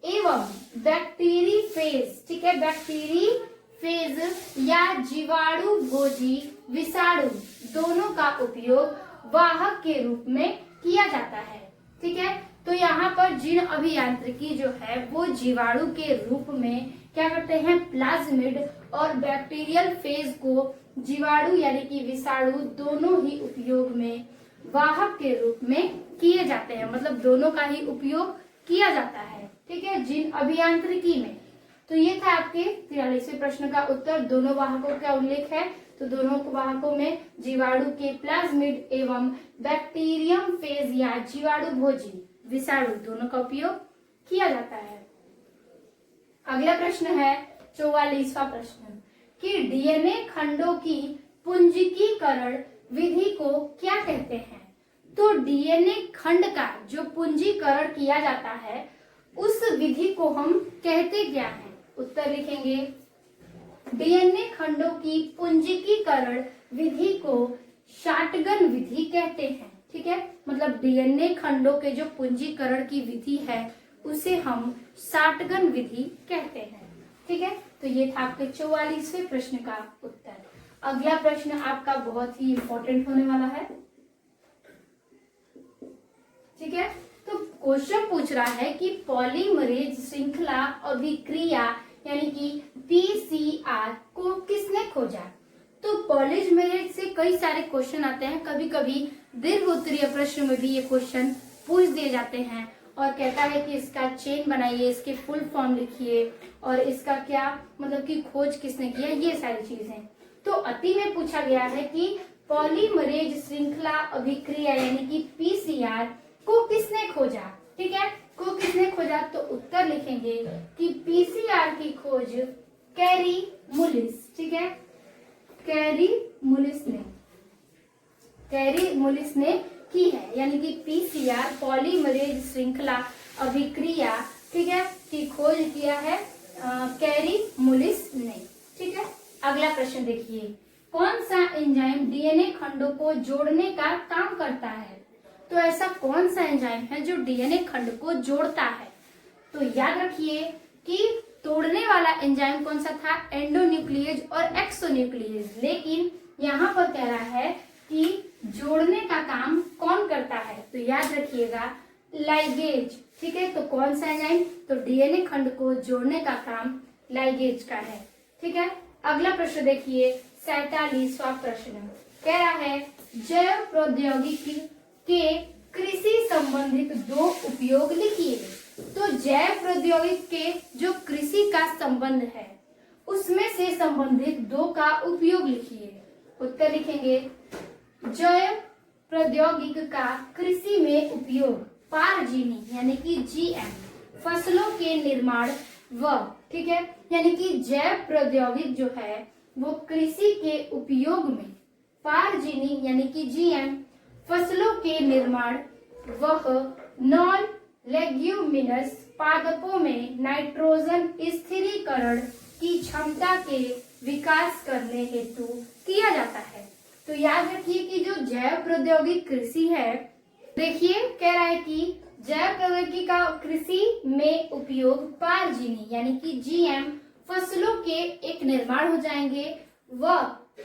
एवं बैक्टीरियफेज, ठीक है, बैक्टीरियफेज या जीवाणु भोजी विषाणु दोनों का उपयोग वाहक के रूप में किया जाता है। ठीक है, तो यहाँ पर जिन अभियांत्रिकी जो है वो जीवाणु के रूप में क्या करते हैं, प्लाज्मिड और बैक्टीरियल फेज को जीवाणु यानी कि विषाणु दोनों ही उपयोग में वाहक के रूप में किए जाते हैं, मतलब दोनों का ही उपयोग किया जाता है। ठीक है, जिन अभियांत्रिकी में। तो ये था आपके 43वें प्रश्न का उत्तर। दोनों वाहकों का उल्लेख है, तो दोनों वाहकों में जीवाणु के प्लाज्मिड एवं बैक्टीरियम फेज या जीवाणु भोजी विषाणु दोनों का उपयोग किया जाता है। अगला प्रश्न है 44वां प्रश्न कि डीएनए खंडों की पुंजीकीकरण विधि को क्या कहते हैं। तो डीएनए खंड का जो पुंजीकरण किया जाता है उस विधि को हम कहते क्या हैं। उत्तर लिखेंगे, डीएनए खंडों की पुंजीकीकरण विधि को शॉटगन विधि कहते हैं। ठीक है, मतलब डीएनए खंडों के जो पुंजीकरण की विधि है उसे हम शॉटगन विधि कहते हैं। ठीक है, तो ये था आपके 44वें प्रश्न का उत्तर। अगला प्रश्न आपका बहुत ही इंपॉर्टेंट होने वाला है। ठीक है, तो क्वेश्चन पूछ रहा है कि पॉलीमरेज श्रृंखला अभिक्रिया यानी कि पीसीआर को किसने खोजा। तो पॉलीमरेज से कई सारे क्वेश्चन आते हैं, कभी कभी दीर्घ उत्तरीय प्रश्न में भी ये क्वेश्चन पूछ दिए जाते हैं और कहता है कि इसका चेन बनाइए, इसके फुल फॉर्म लिखिए और इसका क्या मतलब कि खोज किसने किया, ये सारी चीजें। तो अति में पूछा गया है कि पॉलीमरेज श्रृंखला अभिक्रिया यानी कि पीसीआर को किसने खोजा। ठीक है, को किसने खोजा, तो उत्तर लिखेंगे कि पीसीआर की खोज कैरी मुलिस, ठीक है, कैरी मुलिस ने की है, यानी कि पीसीआर पॉलीमरेज श्रृंखला अभिक्रिया, ठीक है, की खोज किया है कैरी मुलिस ने। ठीक है, अगला प्रश्न देखिए, कौन सा एंजाइम डीएनए खंडों को जोड़ने का काम करता है। तो ऐसा कौन सा एंजाइम है जो डीएनए खंड को जोड़ता है। तो याद रखिए कि तोड़ने वाला एंजाइम कौन सा था, एंडोन्यूक्लियेज और एक्सोन्यूक्लियेज, लेकिन यहाँ पर कह रहा है कि जोड़ने का काम कौन करता है। तो याद रखिएगा लाइगेज। ठीक है, तो कौन सा एंजाइम, तो डीएनए खंड को जोड़ने का काम लाइगेज का है। ठीक है, अगला प्रश्न देखिए 47वां प्रश्न कह रहा है जैव प्रौद्योगिकी के कृषि संबंधित दो उपयोग लिखिए। तो जैव प्रौद्योगिकी के जो कृषि का संबंध है उसमें से संबंधित दो का उपयोग लिखिए। उत्तर लिखेंगे, जैव प्रौद्योगिकी का कृषि में उपयोग पारजीनी यानी कि जीएम फसलों के निर्माण व, ठीक है, यानी कि जैव प्रौद्योगिकी जो है वो कृषि के उपयोग में पारजीनी यानी कि जीएम फसलों के निर्माण वह नॉन लेग्यूमिनस पादपों में नाइट्रोजन स्थिरीकरण की क्षमता के विकास करने हेतु किया जाता है। तो याद रखिए कि जो जैव प्रौद्योगिकी कृषि है, देखिए कह रहा है कि जैव प्रौद्योगिकी का कृषि में उपयोग पारजीनी यानी कि जीएम फसलों के एक निर्माण हो जाएंगे व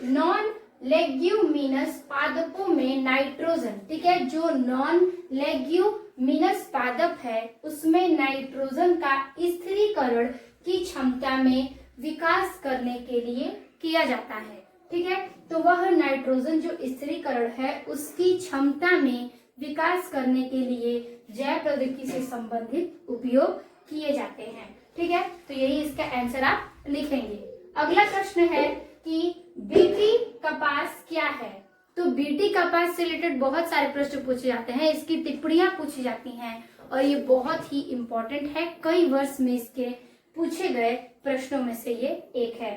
नॉन लेग्यूमिनस पादपों में नाइट्रोजन, ठीक है, जो नॉन लेग्यूमिनस पादप है उसमें नाइट्रोजन का स्थिरीकरण स्थिरीकरण की क्षमता में विकास करने के लिए किया जाता है। ठीक है, तो वह नाइट्रोजन जो स्थिरीकरण है उसकी क्षमता में विकास करने के लिए जैव प्रौद्योगिकी से संबंधित उपयोग किए जाते हैं। ठीक है, तो यही इसका आंसर आप लिखेंगे। अगला प्रश्न है कि बीटी कपास क्या है। तो बीटी कपास से रिलेटेड बहुत सारे प्रश्न पूछे जाते हैं, इसकी टिप्पणियां पूछी जाती हैं और ये बहुत ही इंपॉर्टेंट है, कई वर्ष में इसके पूछे गए प्रश्नों में से ये एक है।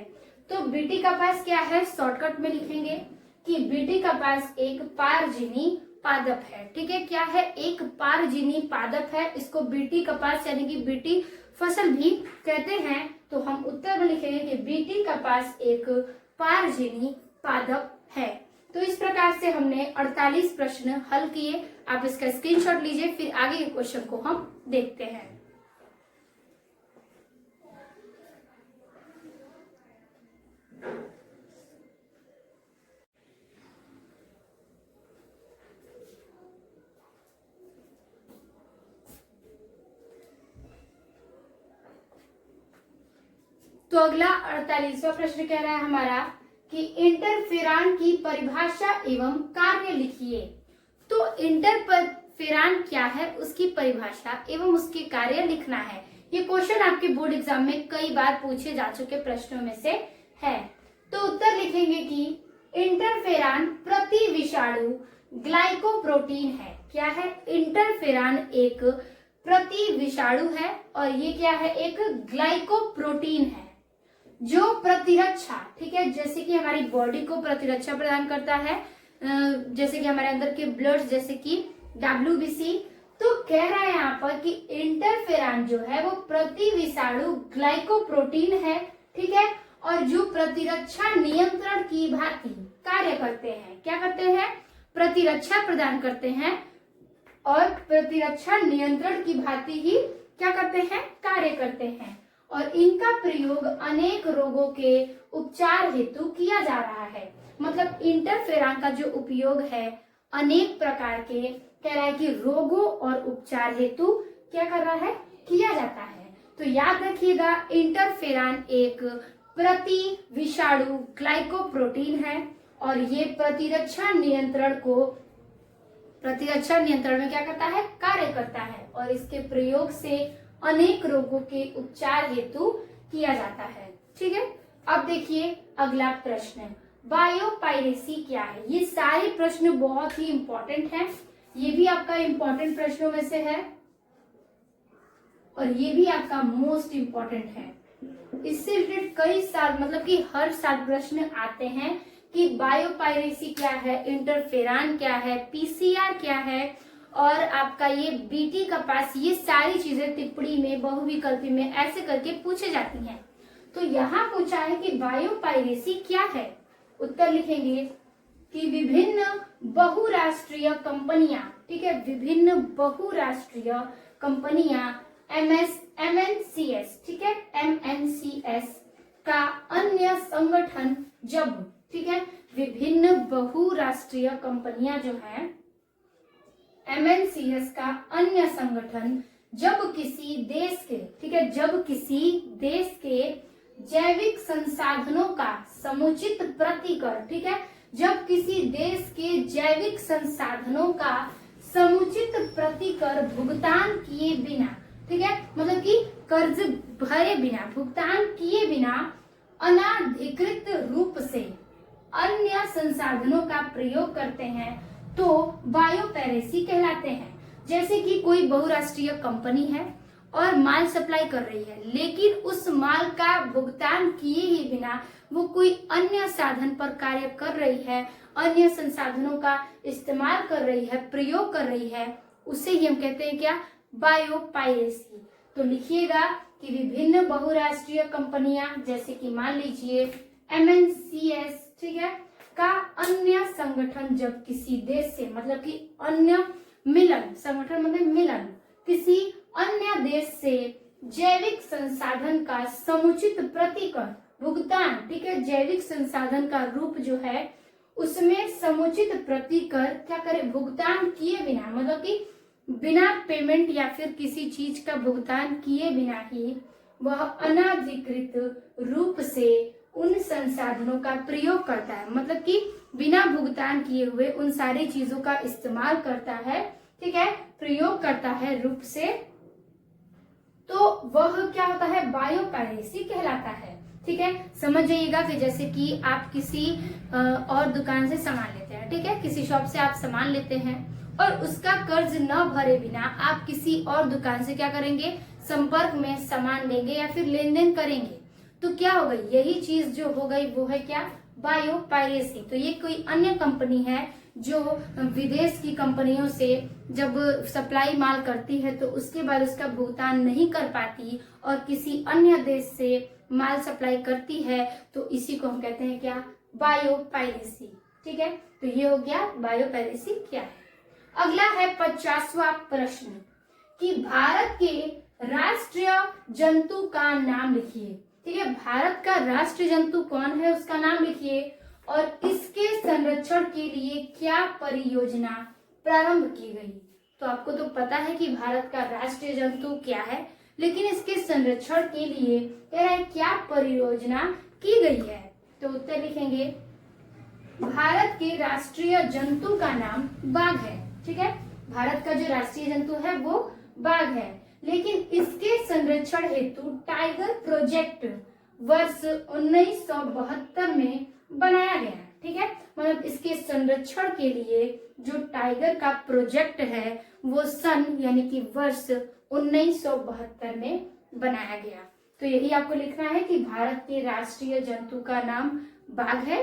तो बीटी कपास क्या है, शॉर्टकट में लिखेंगे कि बीटी कपास एक पारजीवी पादप है। ठीक है, क्या है, एक पारजीवी पादप है, इसको बीटी कपास यानी कि बीटी फसल भी कहते हैं। तो हम उत्तर में लिखेंगे कि बीटी कपास एक पारजीवी पादप है। तो इस प्रकार से हमने 48 प्रश्न हल किए। आप इसका स्क्रीनशॉट लीजिए, फिर आगे के क्वेश्चन को हम देखते हैं। तो अगला 48वां प्रश्न कह रहा है हमारा कि इंटरफेरान की परिभाषा एवं कार्य लिखिए। तो इंटरफेरान क्या है, उसकी परिभाषा एवं उसके कार्य लिखना है। ये क्वेश्चन आपके बोर्ड एग्जाम में कई बार पूछे जा चुके प्रश्नों में से है। तो उत्तर लिखेंगे कि इंटरफेरान प्रति विषाणु ग्लाइकोप्रोटीन है। क्या है, इंटरफेरान एक प्रति विषाणु है और ये क्या है, एक ग्लाइकोप्रोटीन है जो प्रतिरक्षा, ठीक है, जैसे कि हमारी बॉडी को प्रतिरक्षा प्रदान करता है, जैसे कि हमारे अंदर के ब्लड जैसे कि WBC। तो कह रहा है यहाँ पर कि इंटरफेरान जो है वो प्रति विषाणु ग्लाइकोप्रोटीन है। ठीक है, और जो प्रतिरक्षा नियंत्रण की भांति कार्य करते हैं। क्या करते हैं, प्रतिरक्षा प्रदान करते हैं और प्रतिरक्षा नियंत्रण की भांति ही क्या करते हैं, कार्य करते हैं। और इनका प्रयोग अनेक रोगों के उपचार हेतु किया जा रहा है। मतलब इंटरफेरान का जो उपयोग है अनेक प्रकार के, कह रहा है कि रोगों और उपचार हेतु क्या कर रहा है, किया जाता है। तो याद रखिएगा, इंटरफेरान एक प्रति विषाणु ग्लाइकोप्रोटीन है और ये प्रतिरक्षा नियंत्रण में क्या करता है, कार्य करता है और इसके प्रयोग से अनेक रोगों के उपचार हेतु किया जाता है। ठीक है, अब देखिए अगला प्रश्न, बायोपायरेसी क्या है। ये सारे प्रश्न बहुत ही इंपॉर्टेंट हैं, ये भी आपका इंपॉर्टेंट प्रश्नों में से है और ये भी आपका मोस्ट इंपॉर्टेंट है। इससे रिलेटेड कई साल, मतलब कि हर साल प्रश्न आते हैं कि बायोपायरेसी क्या है, इंटरफेरान क्या है, PCR क्या है और आपका ये बीटी कपास, ये सारी चीजें टिप्पणी में, बहुविकल्पी में ऐसे करके पूछे जाती हैं। तो यहाँ पूछा है कि बायोपायरेसी क्या है। उत्तर लिखेंगे कि विभिन्न बहुराष्ट्रीय कंपनियां, ठीक है, विभिन्न बहुराष्ट्रीय कंपनियां MNCs, ठीक है, MNCs का अन्य संगठन जब, ठीक है, विभिन्न बहुराष्ट्रीय कंपनियां जो है MNCs का अन्य संगठन जब किसी देश के, ठीक है, जब किसी देश के जैविक संसाधनों का समुचित प्रतिकर, ठीक है, जब किसी देश के जैविक संसाधनों का समुचित प्रतिकर भुगतान किए बिना, ठीक है, मतलब कि कर्ज भरे बिना, भुगतान किए बिना अनाधिकृत रूप से अन्य संसाधनों का प्रयोग करते हैं तो बायोपायरेसी कहलाते हैं। जैसे कि कोई बहुराष्ट्रीय कंपनी है और माल सप्लाई कर रही है, लेकिन उस माल का भुगतान किए ही बिना वो कोई अन्य साधन पर कार्य कर रही है, अन्य संसाधनों का इस्तेमाल कर रही है, प्रयोग कर रही है, उसे ही हम कहते हैं क्या, बायोपायरेसी। तो लिखिएगा कि विभिन्न बहुराष्ट्रीय कंपनियां, जैसे कि मान लीजिए MNCs, ठीक है, का अन्य संगठन जब किसी देश से, मतलब कि अन्य मिलन, संगठन मतलब मिलन, किसी अन्य देश से जैविक संसाधन का समुचित प्रतिकर भुगतान, ठीक है, जैविक संसाधन का रूप जो है उसमें समुचित प्रतिकर क्या करे, भुगतान किए बिना, मतलब कि बिना पेमेंट या फिर किसी चीज का भुगतान किए बिना ही वह अनाधिकृत रूप से उन संसाधनों का प्रयोग करता है, मतलब कि बिना भुगतान किए हुए उन सारी चीजों का इस्तेमाल करता है, ठीक है, प्रयोग करता है रूप से, तो वह क्या होता है, बायोपायरेसी कहलाता है। ठीक है, समझ जाइएगा कि जैसे कि आप किसी और दुकान से सामान लेते हैं, ठीक है, किसी शॉप से आप सामान लेते हैं और उसका कर्ज न भरे बिना आप किसी और दुकान से क्या करेंगे, संपर्क में सामान लेंगे या फिर लेन देन करेंगे, तो क्या होगा, यही चीज जो हो गई वो है क्या, बायोपायरेसी। तो ये कोई अन्य कंपनी है जो विदेश की कंपनियों से जब सप्लाई माल करती है तो उसके बाद उसका भुगतान नहीं कर पाती और किसी अन्य देश से माल सप्लाई करती है, तो इसी को हम कहते हैं क्या, बायोपायरेसी। ठीक है, तो ये हो गया बायोपायरेसी क्या है। अगला है 50वां प्रश्न कि भारत के राष्ट्रीय जंतु का नाम लिखिए। ठीक है, भारत का राष्ट्रीय जंतु कौन है उसका नाम लिखिए और इसके संरक्षण के लिए क्या परियोजना प्रारंभ की गई। तो आपको तो पता है कि भारत का राष्ट्रीय जंतु क्या है, लेकिन इसके संरक्षण के लिए कह रहा है क्या परियोजना की गई है। तो उत्तर लिखेंगे, भारत के राष्ट्रीय जंतु का नाम बाघ है। ठीक है, भारत का जो राष्ट्रीय जंतु है वो बाघ है, लेकिन इसके संरक्षण हेतु टाइगर प्रोजेक्ट वर्ष 1972 में बनाया गया। ठीक है, मतलब इसके संरक्षण के लिए जो टाइगर का प्रोजेक्ट है वो सन यानी कि वर्ष 1972 में बनाया गया। तो यही आपको लिखना है कि भारत के राष्ट्रीय जंतु का नाम बाघ है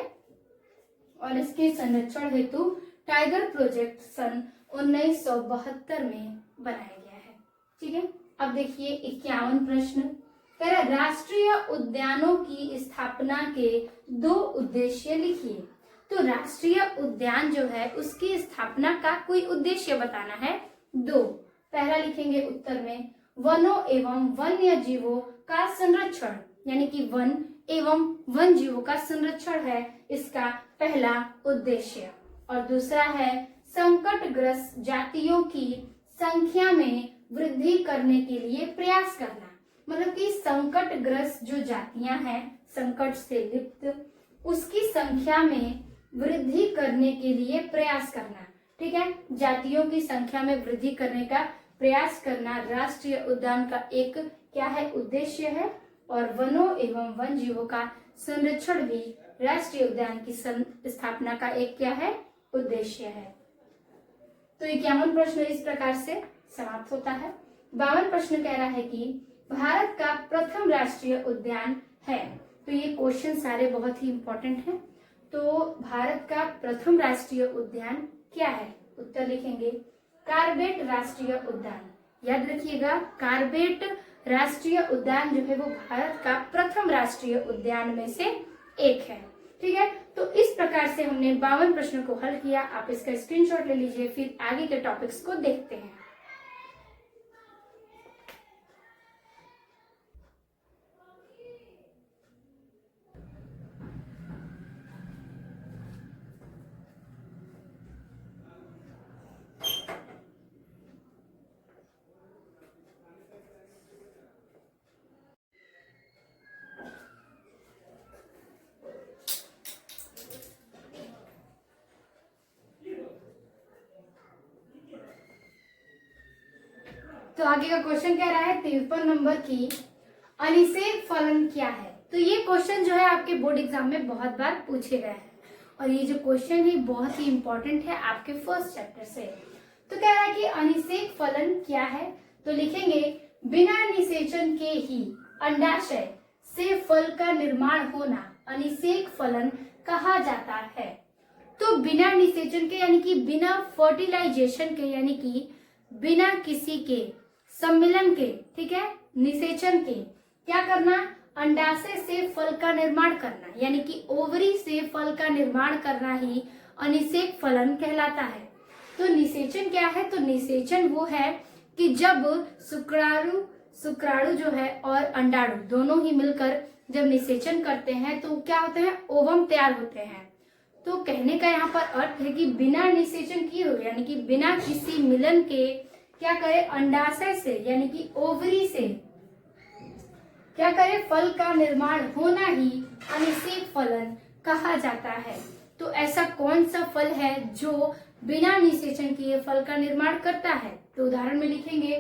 और इसके संरक्षण हेतु टाइगर प्रोजेक्ट सन 1972 में बनाया गया है। ठीक है, अब देखिए 51 प्रश्न, कह रहा राष्ट्रीय उद्यानों की स्थापना के 2 उद्देश्य लिखिए। तो राष्ट्रीय उद्यान जो है उसकी स्थापना का कोई उद्देश्य बताना है 2। पहला लिखेंगे उत्तर में, वनों एवं वन्य जीवों का संरक्षण, यानी कि वन एवं वन जीवों का संरक्षण है इसका पहला उद्देश्य। और दूसरा है संकटग्रस्त जातियों की संख्या में वृद्धि करने के लिए प्रयास करना, मतलब कि संकटग्रस्त जो जातियां हैं, संकट से लिप्त, उसकी संख्या में वृद्धि करने के लिए प्रयास करना। ठीक है, जातियों की संख्या में वृद्धि करने का प्रयास करना राष्ट्रीय उद्यान का एक क्या है, उद्देश्य है। और वनों एवं वन जीवों का संरक्षण भी राष्ट्रीय उद्यान की स्थापना का एक क्या है, उद्देश्य है। तो 51 प्रश्न इस प्रकार से समाप्त होता है। 52 प्रश्न कह रहा है कि भारत का प्रथम राष्ट्रीय उद्यान है। तो ये क्वेश्चन सारे बहुत ही इंपॉर्टेंट हैं। तो भारत का प्रथम राष्ट्रीय उद्यान क्या है, उत्तर लिखेंगे कार्बेट राष्ट्रीय उद्यान। याद रखिएगा, कार्बेट राष्ट्रीय उद्यान जो है वो भारत का प्रथम राष्ट्रीय उद्यान में से एक है। ठीक है, तो इस प्रकार से हमने 52 प्रश्नों को हल किया। आप इसका स्क्रीनशॉट ले लीजिए, फिर आगे के टॉपिक्स को देखते हैं। तो आगे का क्वेश्चन कह रहा है 53 नंबर की अनिषेक फलन क्या है। तो ये क्वेश्चन जो है आपके बोर्ड एग्जाम में बहुत बार पूछे गए हैं और ये जो क्वेश्चन है बहुत ही इंपॉर्टेंट है आपके फर्स्ट चैप्टर से। तो कह रहा है कि अनिषेक फलन क्या है। तो लिखेंगे बिना निषेचन के ही अंडाशय से फल का निर्माण होना अनिषेक फलन कहा जाता है। तो बिना निषेचन के यानी कि बिना फर्टिलाइजेशन के, यानी कि बिना किसी के सम्मिलन के, ठीक है, निषेचन के क्या करना, अंडाशय से फल का निर्माण करना, यानी कि ओवरी से फल का निर्माण करना ही अनिषेक फलन कहलाता है। तो निषेचन क्या है, तो निषेचन वो है कि जब शुक्राणु जो है और अंडाणु दोनों ही मिलकर जब निषेचन करते हैं तो क्या होते हैं, ओवम तैयार होते हैं। तो कहने का यहाँ पर अर्थ है कि बिना निषेचन किए हुए, यानी कि बिना किसी मिलन के क्या करे, अंडाशय से यानी कि ओवरी से क्या करे, फल का निर्माण होना ही अनिषेक फलन कहा जाता है। तो ऐसा कौन सा फल है जो बिना निषेचन किए फल का निर्माण करता है? तो उदाहरण में लिखेंगे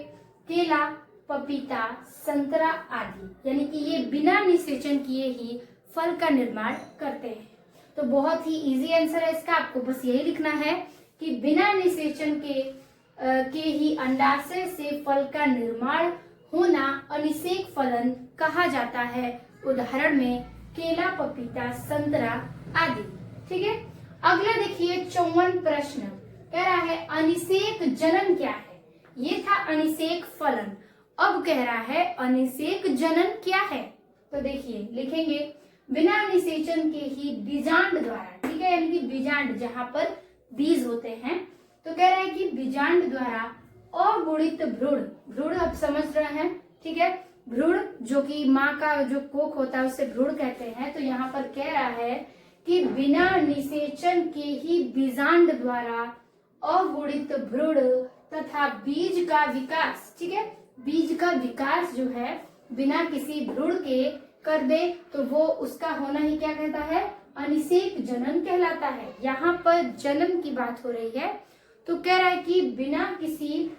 केला, पपीता, संतरा आदि, यानी कि ये बिना निषेचन किए ही फल का निर्माण करते हैं। तो बहुत ही इजी आंसर है इसका, आपको बस यही लिखना है कि बिना निषेचन के ही अंडाशय से फल का निर्माण होना अनिषेक फलन कहा जाता है। उदाहरण में केला, पपीता, संतरा आदि। ठीक है, अगला देखिए 54 प्रश्न कह रहा है अनिषेक जनन क्या है। ये था अनिषेक फलन, अब कह रहा है अनिषेक जनन क्या है। तो देखिए लिखेंगे बिना निषेचन के ही बीजांड द्वारा, ठीक है, यानी कि बीजांड जहां पर बीज होते हैं, तो कह रहा है कि बीजांड द्वारा अगुणित भ्रूण, भ्रूण आप समझ रहे हैं, ठीक है, भ्रूण जो कि माँ का जो कोख होता है उसे भ्रूण कहते हैं। तो यहाँ पर कह रहा है कि बिना निषेचन के ही बीजांड द्वारा अगुणित भ्रूण तथा बीज का विकास, ठीक है, बीज का विकास जो है बिना किसी भ्रूण के कर दे तो वो उसका होना ही क्या कहता है, अनिषेक जनन कहलाता है। यहाँ पर जन्म की बात हो रही है, तो कह रहा है कि बिना किसी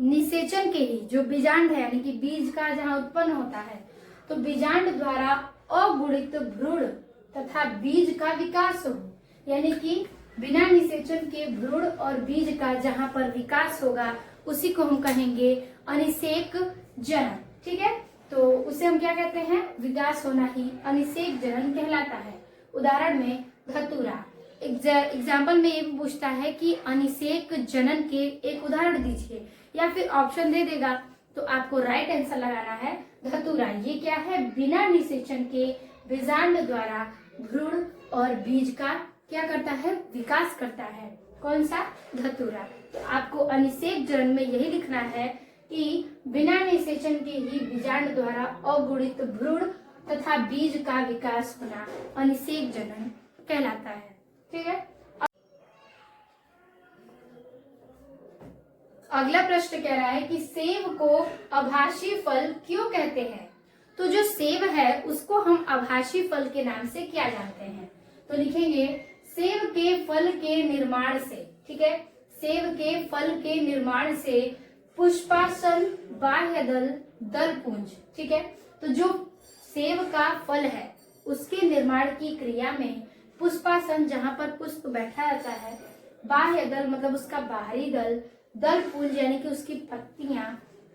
निषेचन के ही जो बीजांड है, यानी कि बीज का जहाँ उत्पन्न होता है, तो बीजांड द्वारा अगुणित भ्रूण तथा बीज का विकास हो, यानी कि बिना निषेचन के भ्रूण और बीज का जहाँ पर विकास होगा उसी को हम कहेंगे अनिषेक जनन। ठीक है, तो उसे हम क्या कहते हैं, विकास होना ही अनिषेक जनन कहलाता है। उदाहरण में धतूरा, एग्जाम्पल में ये भी पूछता है कि अनिषेक जनन के एक उदाहरण दीजिए, या फिर ऑप्शन दे देगा तो आपको राइट आंसर लगाना है धतूरा। ये क्या है, बिना निषेचन के बीजांड द्वारा भ्रूण और बीज का क्या करता है, विकास करता है। कौन सा, धतूरा। तो आपको अनिषेक जनन में यही लिखना है कि बिना निषेचन के ही बीजांड द्वारा अगुणित भ्रूण तथा बीज का विकास होना अनिषेक जनन कहलाता है। ठीक है, अगला प्रश्न कह रहा है कि सेब को आभासी फल क्यों कहते हैं। तो जो सेब है उसको हम आभासी फल के नाम से क्या जानते हैं। तो लिखेंगे सेब के फल के निर्माण से, ठीक है, सेब के फल के निर्माण से पुष्पासन, बाह्य दल, दल पुंज। ठीक है, तो जो सेब का फल है उसके निर्माण की क्रिया में पुष्पासन जहां पर पुष्प बैठा रहता है, बाह्य दल मतलब उसका बाहरी दल, दल पुंज यानी कि उसकी पत्तियां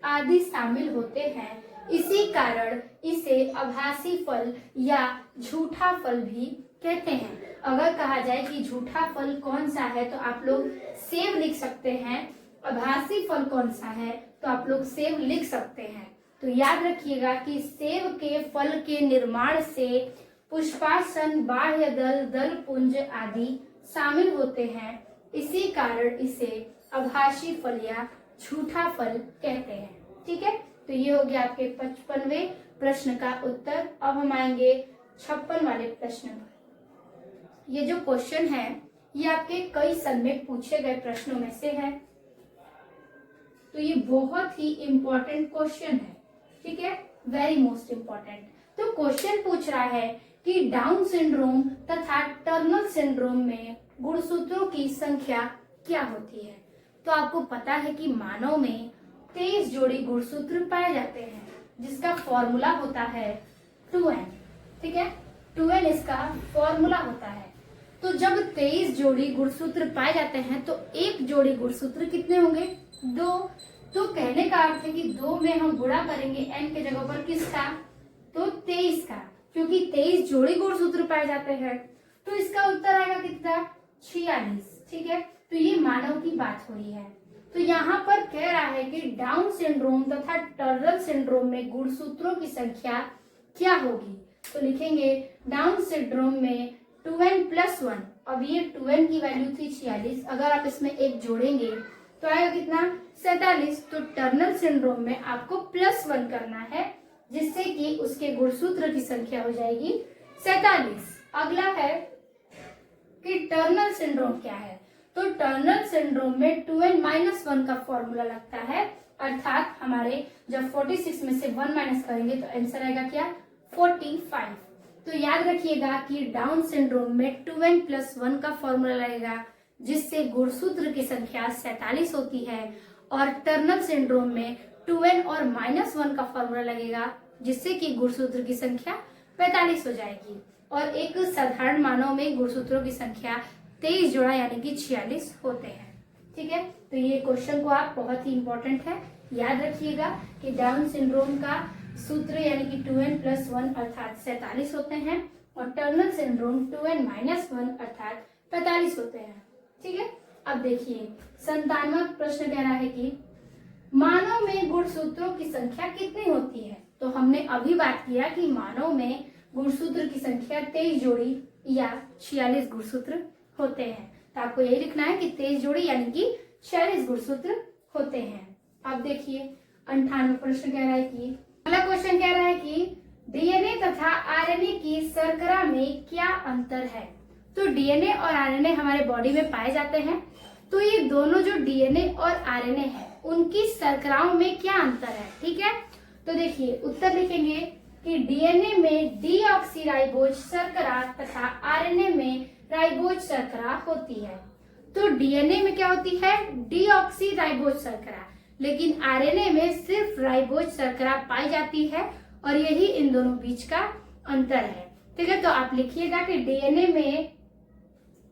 आदि शामिल होते हैं। इसी कारण इसे आभासी फल या झूठा फल भी कहते हैं। अगर कहा जाए कि झूठा फल कौन सा है तो आप लोग सेब लिख सकते हैं, आभासी फल कौन सा है तो आप लोग सेब लिख सकते हैं। तो याद रखिएगा कि सेब के फल के निर्माण से पुष्पासन, बाह्य दल, दल पुंज आदि शामिल होते हैं। इसी कारण इसे आभासी फल या झूठा फल कहते हैं। ठीक है, तो ये हो गया आपके 55वें प्रश्न का उत्तर। अब हम आएंगे 56 वाले प्रश्न पर। ये जो क्वेश्चन है ये आपके कई सन में पूछे गए प्रश्नों में से है, तो ये बहुत ही इम्पोर्टेंट क्वेश्चन है। ठीक है, वेरी मोस्ट इम्पोर्टेंट। तो क्वेश्चन पूछ रहा है कि डाउन सिंड्रोम तथा टर्नर सिंड्रोम में गुणसूत्रों की संख्या क्या होती है। तो आपको पता है कि मानव में 23 जोड़ी गुणसूत्र पाए जाते हैं, जिसका फॉर्मूला होता है 2n। ठीक है, 2n इसका फॉर्मूला होता है। तो जब 23 जोड़ी गुणसूत्र पाए जाते हैं तो एक जोड़ी गुणसूत्र कितने होंगे, 2। तो कहने का अर्थ है कि 2 में हम गुणा करेंगे n के जगह पर किसका, तो 23 का, क्योंकि 23 जोड़ी गुणसूत्र पाए जाते हैं। तो इसका उत्तर आएगा कितना, 46। ठीक है, तो ये मानव की बात हो रही है। तो यहाँ पर कह रहा है कि डाउन सिंड्रोम तथा टर्नर सिंड्रोम में गुणसूत्रों की संख्या क्या होगी। तो लिखेंगे डाउन सिंड्रोम में 2n+1। अब ये 2n की वैल्यू थी 46, अगर आप इसमें एक जोड़ेंगे तो आएगा कितना, 47। तो टर्नर सिंड्रोम में आपको +1 करना है, जिससे कि उसके गुणसूत्र की संख्या हो जाएगी 47। अगला है कि टर्नर सिंड्रोम क्या है। तो टर्नर सिंड्रोम में 2n-1 का फॉर्मूला लगता है, अर्थात हमारे जब 46 में से 1 माइनस करेंगे तो आंसर आएगा क्या 45। तो याद रखिएगा कि डाउन सिंड्रोम में 2n+1 का फॉर्मूला लगेगा जिससे गुणसूत्र की संख्या 47 होती है, और टर्नर सिंड्रोम में 2n और -1 का फॉर्मूला लगेगा जिससे कि गुणसूत्र की संख्या 45 हो जाएगी। और एक साधारण मानव में गुणसूत्रों की संख्या 23 जोड़ा यानी कि 46 होते हैं। ठीक है, तो ये क्वेश्चन को आप बहुत ही इंपॉर्टेंट है, याद रखिएगा कि डाउन सिंड्रोम का सूत्र यानी कि 2n+1 अर्थात 47 होते हैं, और टर्नर सिंड्रोम 2n-1 अर्थात 45 होते हैं। ठीक है, अब देखिए 97वां प्रश्न कह रहा है कि मानव में गुणसूत्रों की संख्या कितनी होती है। तो हमने अभी बात किया कि मानव में गुणसूत्र की संख्या 23 जोड़ी या 46 गुणसूत्र होते हैं। तो आपको यही लिखना है कि 23 जोड़ी यानी कि 46 गुणसूत्र होते हैं। अब देखिए 98वां प्रश्न कह रहा है कि अगला क्वेश्चन कह रहा है कि डीएनए तथा आरएनए की शर्करा में क्या अंतर है। तो डीएनए और आरएनए हमारे बॉडी में पाए जाते हैं, तो ये दोनों जो डीएनए और आरएनए है उनकी शर्कराओं में क्या अंतर है। ठीक है, तो देखिए उत्तर लिखेंगे कि डीएनए में डीऑक्सीराइबोज शर्करा तथा आरएनए में राइबोज शर्करा होती है। तो डीएनए में क्या होती है डीऑक्सीराइबोज शर्करा, लेकिन आरएनए में सिर्फ राइबोज शर्करा पाई जाती है, और यही इन दोनों बीच का अंतर है। ठीक है, तो आप लिखिएगा कि डीएनए में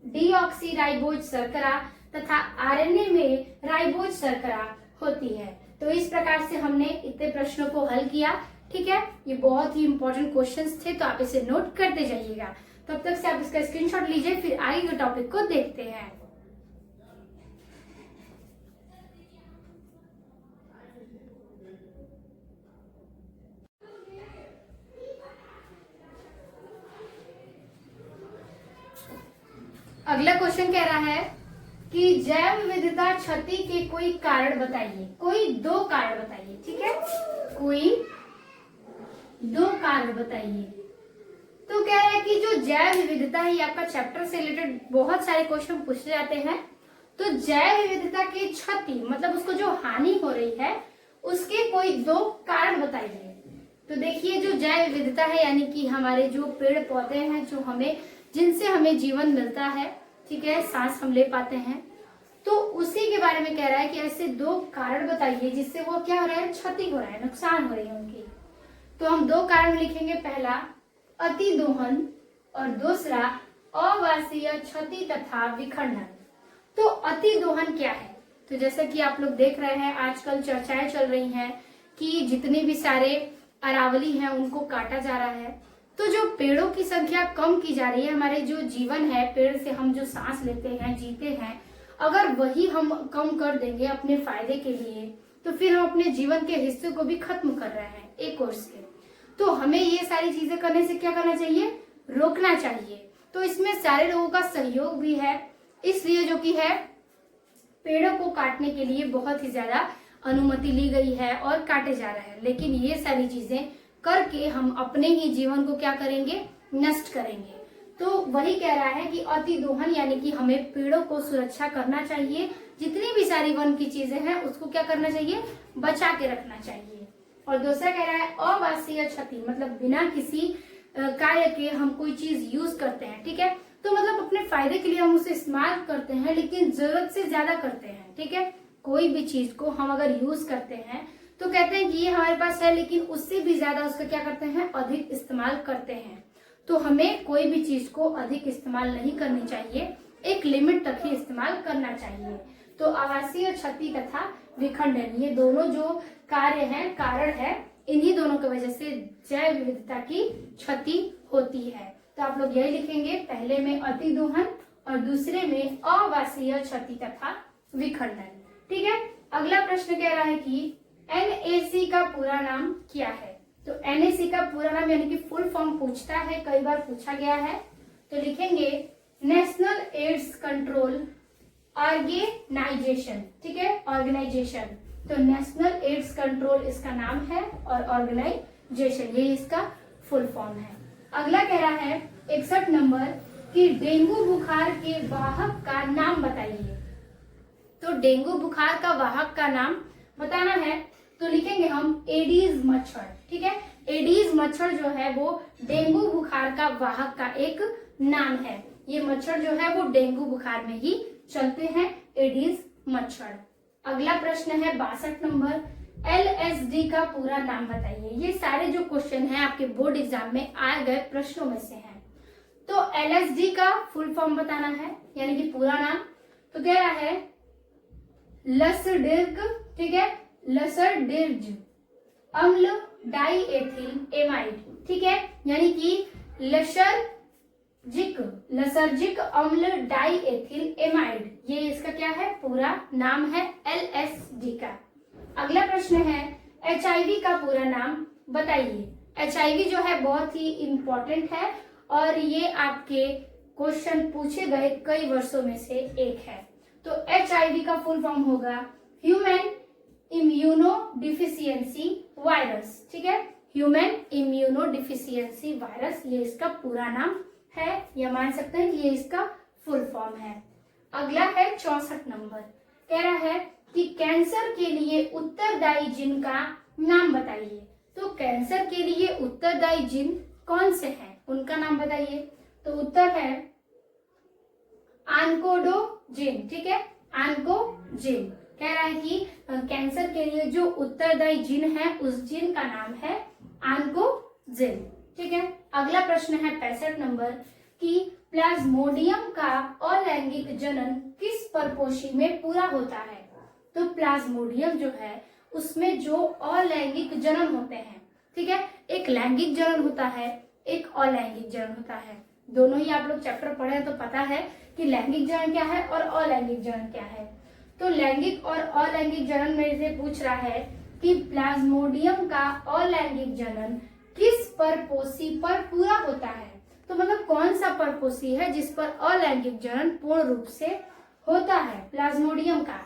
डीऑक्सीराइबोज शर्करा तथा आरएनए में राइबोज शर्करा होती है। तो इस प्रकार से हमने इतने प्रश्नों को हल किया। ठीक है, ये बहुत ही इंपॉर्टेंट क्वेश्चंस थे, तो आप इसे नोट करते जाइएगा। तब तक से आप इसका स्क्रीनशॉट लीजिए, फिर आगे के टॉपिक को देखते हैं। अगला क्वेश्चन कह रहा है कि जैव विविधता क्षति के कोई कारण बताइए। कोई 2 कारण बताइए। ठीक है, कोई 2 कारण बताइए। तो कह रहा है कि जो जैव विविधता है, ये आपका चैप्टर से रिलेटेड बहुत सारे क्वेश्चन पूछे जाते हैं। तो जैव विविधता की क्षति मतलब उसको जो हानि हो रही है उसके कोई 2 कारण बताइए। तो देखिए जो जैव विविधता है यानी कि हमारे जो पेड़ पौधे हैं जो जिनसे हमें जीवन मिलता है, ठीक है, सांस हम ले पाते हैं, तो उसी के बारे में कह रहा है कि ऐसे 2 कारण बताइए जिससे वो क्या हो रहा है क्षति हो रहा है, नुकसान हो रही है उनकी। तो हम 2 कारण लिखेंगे, पहला अति दोहन और दूसरा अवासीय क्षति तथा विखंडन। तो अति दोहन क्या है। तो जैसा कि आप लोग देख रहे हैं आजकल चर्चाएं चल रही हैं कि जितने भी सारे अरावली हैं उनको काटा जा रहा है, तो जो पेड़ों की संख्या कम की जा रही है, हमारे जो जीवन है पेड़ से हम जो सांस लेते हैं जीते हैं, अगर वही हम कम कर देंगे अपने फायदे के लिए तो फिर हम अपने जीवन के हिस्से को भी खत्म कर रहे हैं एक ओर से। तो हमें ये सारी चीजें करने से क्या करना चाहिए, रोकना चाहिए। तो इसमें सारे लोगों का सहयोग भी है, इसलिए जो कि है पेड़ों को काटने के लिए बहुत ही ज्यादा अनुमति ली गई है और काटे जा रहे हैं। लेकिन ये सारी चीजें करके हम अपने ही जीवन को क्या करेंगे, नष्ट करेंगे। तो वही कह रहा है कि अति दोहन यानी कि हमें पेड़ों को सुरक्षा करना चाहिए, जितनी भी सारी वन की चीजें हैं उसको क्या करना चाहिए, बचा के रखना चाहिए। और दूसरा कह रहा है अवासीय क्षति, मतलब बिना किसी कार्य के हम कोई चीज यूज करते हैं, ठीक है, तो मतलब अपने फायदे के लिए हम उसे इस्तेमाल करते हैं लेकिन जरूरत से ज्यादा करते हैं। ठीक है, कोई भी चीज को हम अगर यूज करते हैं तो कहते हैं कि ये हमारे पास है, लेकिन उससे भी ज्यादा उसका क्या करते हैं, अधिक इस्तेमाल करते हैं। तो हमें कोई भी चीज को अधिक इस्तेमाल नहीं करनी चाहिए, एक लिमिट तक ही इस्तेमाल करना चाहिए। तो आवासीय क्षति तथा विखंडन, ये दोनों जो कार्य हैं, कारण है, इन्हीं दोनों की वजह से जैव विविधता की क्षति होती है। तो आप लोग यही लिखेंगे, पहले में अति दोहन और दूसरे में अवासीय क्षति तथा विखंडन। ठीक है, अगला प्रश्न कह रहा है कि NAC का पूरा नाम क्या है। तो NAC का पूरा नाम यानी कि फुल फॉर्म पूछता है, कई बार पूछा गया है। तो लिखेंगे नेशनल एड्स कंट्रोल ऑर्गेनाइजेशन। ठीक है, ऑर्गेनाइजेशन, तो नेशनल एड्स कंट्रोल इसका नाम है और ऑर्गेनाइजेशन ये इसका फुल फॉर्म है। अगला कह रहा है 61 नंबर कि डेंगू बुखार के वाहक का नाम बताइए। तो डेंगू बुखार का वाहक का नाम बताना है, तो लिखेंगे हम एडीज मच्छर। ठीक है, एडीज मच्छर जो है वो डेंगू बुखार का वाहक का एक नाम है। ये मच्छर जो है वो डेंगू बुखार में ही चलते हैं, एडीज मच्छर। अगला प्रश्न है 62 नंबर, LSD का पूरा नाम बताइए। ये सारे जो क्वेश्चन हैं आपके बोर्ड एग्जाम में आए गए प्रश्नों में से हैं। तो LSD का फुल फॉर्म बताना है, यानी कि पूरा नाम। तो कह रहा है लसडिर्ग, ठीक है, लसडिर्ज अम्ल डाइएथिल एमाइड। ठीक है, यानी कि लसर्जिक अम्ल डाइएथिल एमाइड, ये इसका क्या है, पूरा नाम है LSD का। अगला प्रश्न है HIV का पूरा नाम बताइए। HIV जो है बहुत ही इंपॉर्टेंट है और ये आपके क्वेश्चन पूछे गए कई वर्षों में से एक है। तो HIV का फुल फॉर्म होगा ह्यूमन इम्यूनो डिफिशियंसी वायरस। ठीक है, ह्यूमन इम्यूनो डिफिशियंसी वायरस, ये इसका पूरा नाम है, या मान सकते हैं कि ये इसका फुल फॉर्म है। अगला है 64 नंबर, कह रहा है कि कैंसर के लिए उत्तरदायी जीन का नाम बताइए। तो कैंसर के लिए उत्तरदायी जीन कौन से हैं, उनका नाम बताइए। तो उत्तर है आन्कोडोजिन। ठीक है, आन्कोजिन कह रहा है कि कैंसर के लिए जो उत्तरदायी जीन है उस जीन का नाम है आन्कोजिन। ठीक है, अगला प्रश्न है 65 नंबर कि प्लाज्मोडियम का अलैंगिक जनन किस परपोषी में पूरा होता है। तो प्लाज्मोडियम जो है उसमें जो अलैंगिक जनन होते हैं, ठीक है, एक लैंगिक जनन होता है, एक अलैंगिक जनन होता है। दोनों ही आप लोग चैप्टर पढ़े तो पता है कि लैंगिक जनन क्या है और अलैंगिक जनन क्या है। तो लैंगिक और अलैंगिक जनन में से पूछ रहा है कि प्लाज्मोडियम का अलैंगिक जनन किस परपोषी पर पूरा होता है। तो मतलब कौन सा परपोषी है जिस पर अलैंगिक जनन पूर्ण रूप से होता है प्लाज्मोडियम का।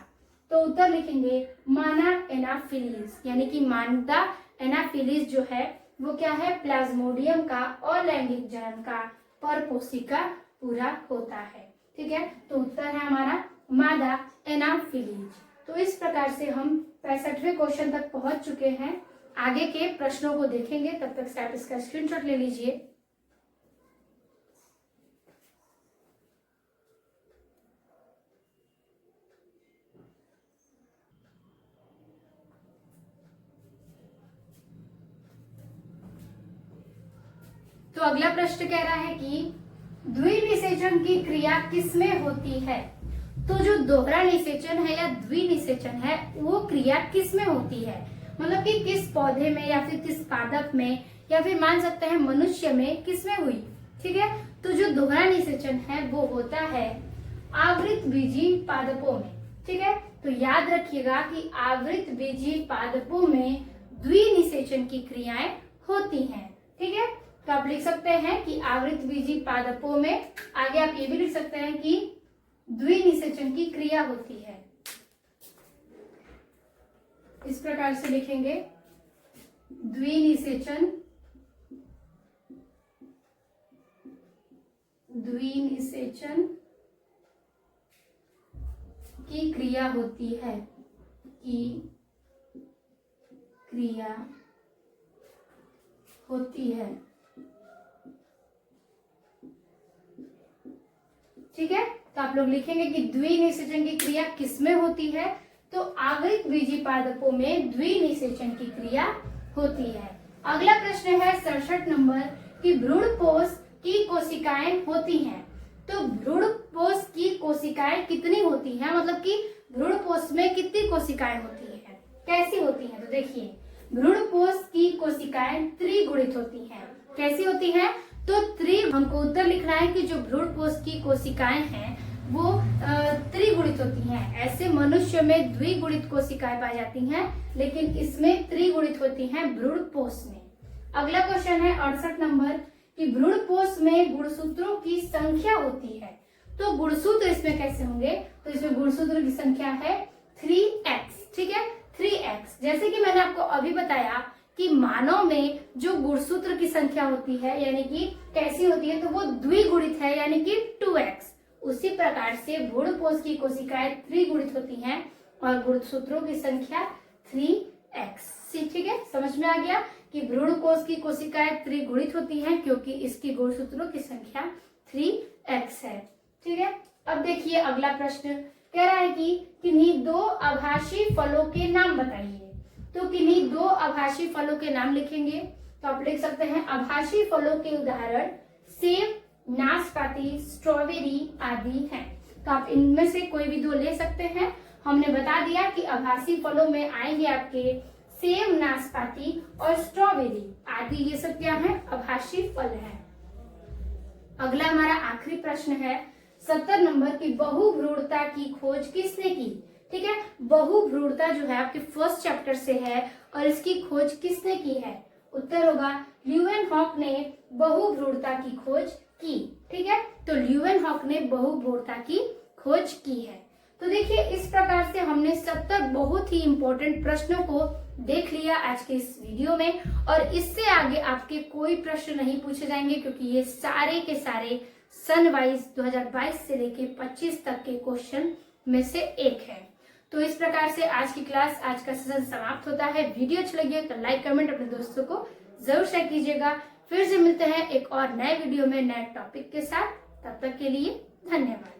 तो उत्तर लिखेंगे मादा एनाफिलीज, यानी कि मादा एनाफिलीज जो है वो क्या है, प्लाज्मोडियम का अलैंगिक जनन का परपोषिका पूरा होता है। ठीक है, तो उत्तर है हमारा मादा एनाफिलीज। तो इस प्रकार से हम 65वें क्वेश्चन तक पहुंच चुके हैं। आगे के प्रश्नों को देखेंगे, तब तक आप इसका स्क्रीनशॉट ले लीजिए। तो अगला प्रश्न कह रहा है कि द्विनिषेचन की क्रिया किसमें होती है। तो जो दोहरा निषेचन है या द्विनिषेचन है वो क्रिया किसमें होती है, मतलब कि किस पौधे में या फिर किस पादप में या फिर मान सकते हैं मनुष्य में, किसमें हुई। ठीक है, तो जो दोहरा निषेचन है वो होता है आवृत बीजी पादपों में। ठीक है, तो याद रखिएगा कि आवृत बीजी पादपों में द्विनिषेचन की क्रियाएं होती हैं। ठीक है, तो आप लिख सकते हैं कि आवृत बीजी पादपों में, आगे आप ये भी लिख सकते हैं कि द्विनिषेचन की क्रिया होती है। इस प्रकार से लिखेंगे द्विनिषेचन की क्रिया होती है, ठीक है, तो आप लोग लिखेंगे कि द्विनिषेचन की क्रिया किसमें होती है। तो आवृत बीजी पादपों में द्विनिषेचन की क्रिया होती है। अगला प्रश्न है 67 नंबर कि भ्रूणपोष की कोशिकाएं होती हैं। तो भ्रूणपोष की कोशिकाएं कितनी होती हैं, मतलब कि भ्रूणपोष में कितनी कोशिकाएं होती हैं, कैसी होती हैं। तो देखिए भ्रूणपोष की कोशिकाएं त्रिगुणित होती हैं। कैसी होती हैं, तो हमको उत्तर लिखना है कि जो भ्रूणपोष की कोशिकाएं हैं वो त्रिगुणित होती हैं। ऐसे मनुष्य में द्विगुणित कोशिकाएं पाई जाती हैं, लेकिन इसमें त्रिगुणित होती हैं भ्रूणपोष में। अगला क्वेश्चन है 68 नंबर कि भ्रूणपोष में गुणसूत्रों की संख्या होती है। तो गुणसूत्र इसमें कैसे होंगे, तो इसमें गुणसूत्र की संख्या है 3x। ठीक है, 3x। जैसे कि मैंने आपको अभी बताया कि मानव में जो गुणसूत्र की संख्या होती है यानी कि कैसी होती है, तो वो द्विगुणित है यानी कि 2x। उसी प्रकार से भ्रूणपोष की कोशिकाएं त्रिगुणित होती हैं और गुणसूत्रों की संख्या 3x। समझ में आ गया कि भ्रूण कोश की कोशिकाएं त्रिगुणित होती हैं क्योंकि इसकी गुणसूत्रों की संख्या 3x है। ठीक है, अब देखिए अगला प्रश्न कह रहा है कि किन्हीं दो आभासी फलों के नाम बताइए। तो किन्हीं दो आभासी फलों के नाम लिखेंगे तो आप लिख सकते हैं आभासी फलों के उदाहरण सेब, नाशपाती, स्ट्रॉबेरी आदि हैं। तो आप इनमें से कोई भी दो ले सकते हैं। हमने बता दिया कि आभासी फलों में आएंगे आपके सेब, नाशपाती और स्ट्रॉबेरी आदि। ये सब क्या है? आभासी फल है। अगला हमारा आखिरी प्रश्न है 70 नंबर की बहुभ्रूणता की खोज किसने की। ठीक है, बहुभ्रूणता जो है आपके फर्स्ट चैप्टर से है और इसकी खोज किसने की है? उत्तर होगा ल्यूवेनहॉक ने बहुभ्रूणता की खोज की। ठीक है, तो ल्यूवेनहॉक ने बहुभ्रूणता की खोज की है। तो देखिए इस प्रकार से हमने 70 बहुत ही इंपॉर्टेंट प्रश्नों को देख लिया आज के इस वीडियो में, और इससे आगे आपके कोई प्रश्न नहीं पूछे जाएंगे क्योंकि ये सारे के सारे सन वाइज 2022 से लेके 25 तक के क्वेश्चन में से एक है। तो इस प्रकार से आज की क्लास, आज का सेशन समाप्त होता है। वीडियो अच्छा लगे तो लाइक कमेंट अपने दोस्तों को जरूर शेयर कीजिएगा। फिर से मिलते हैं एक और नए वीडियो में नए टॉपिक के साथ। तब तक के लिए धन्यवाद।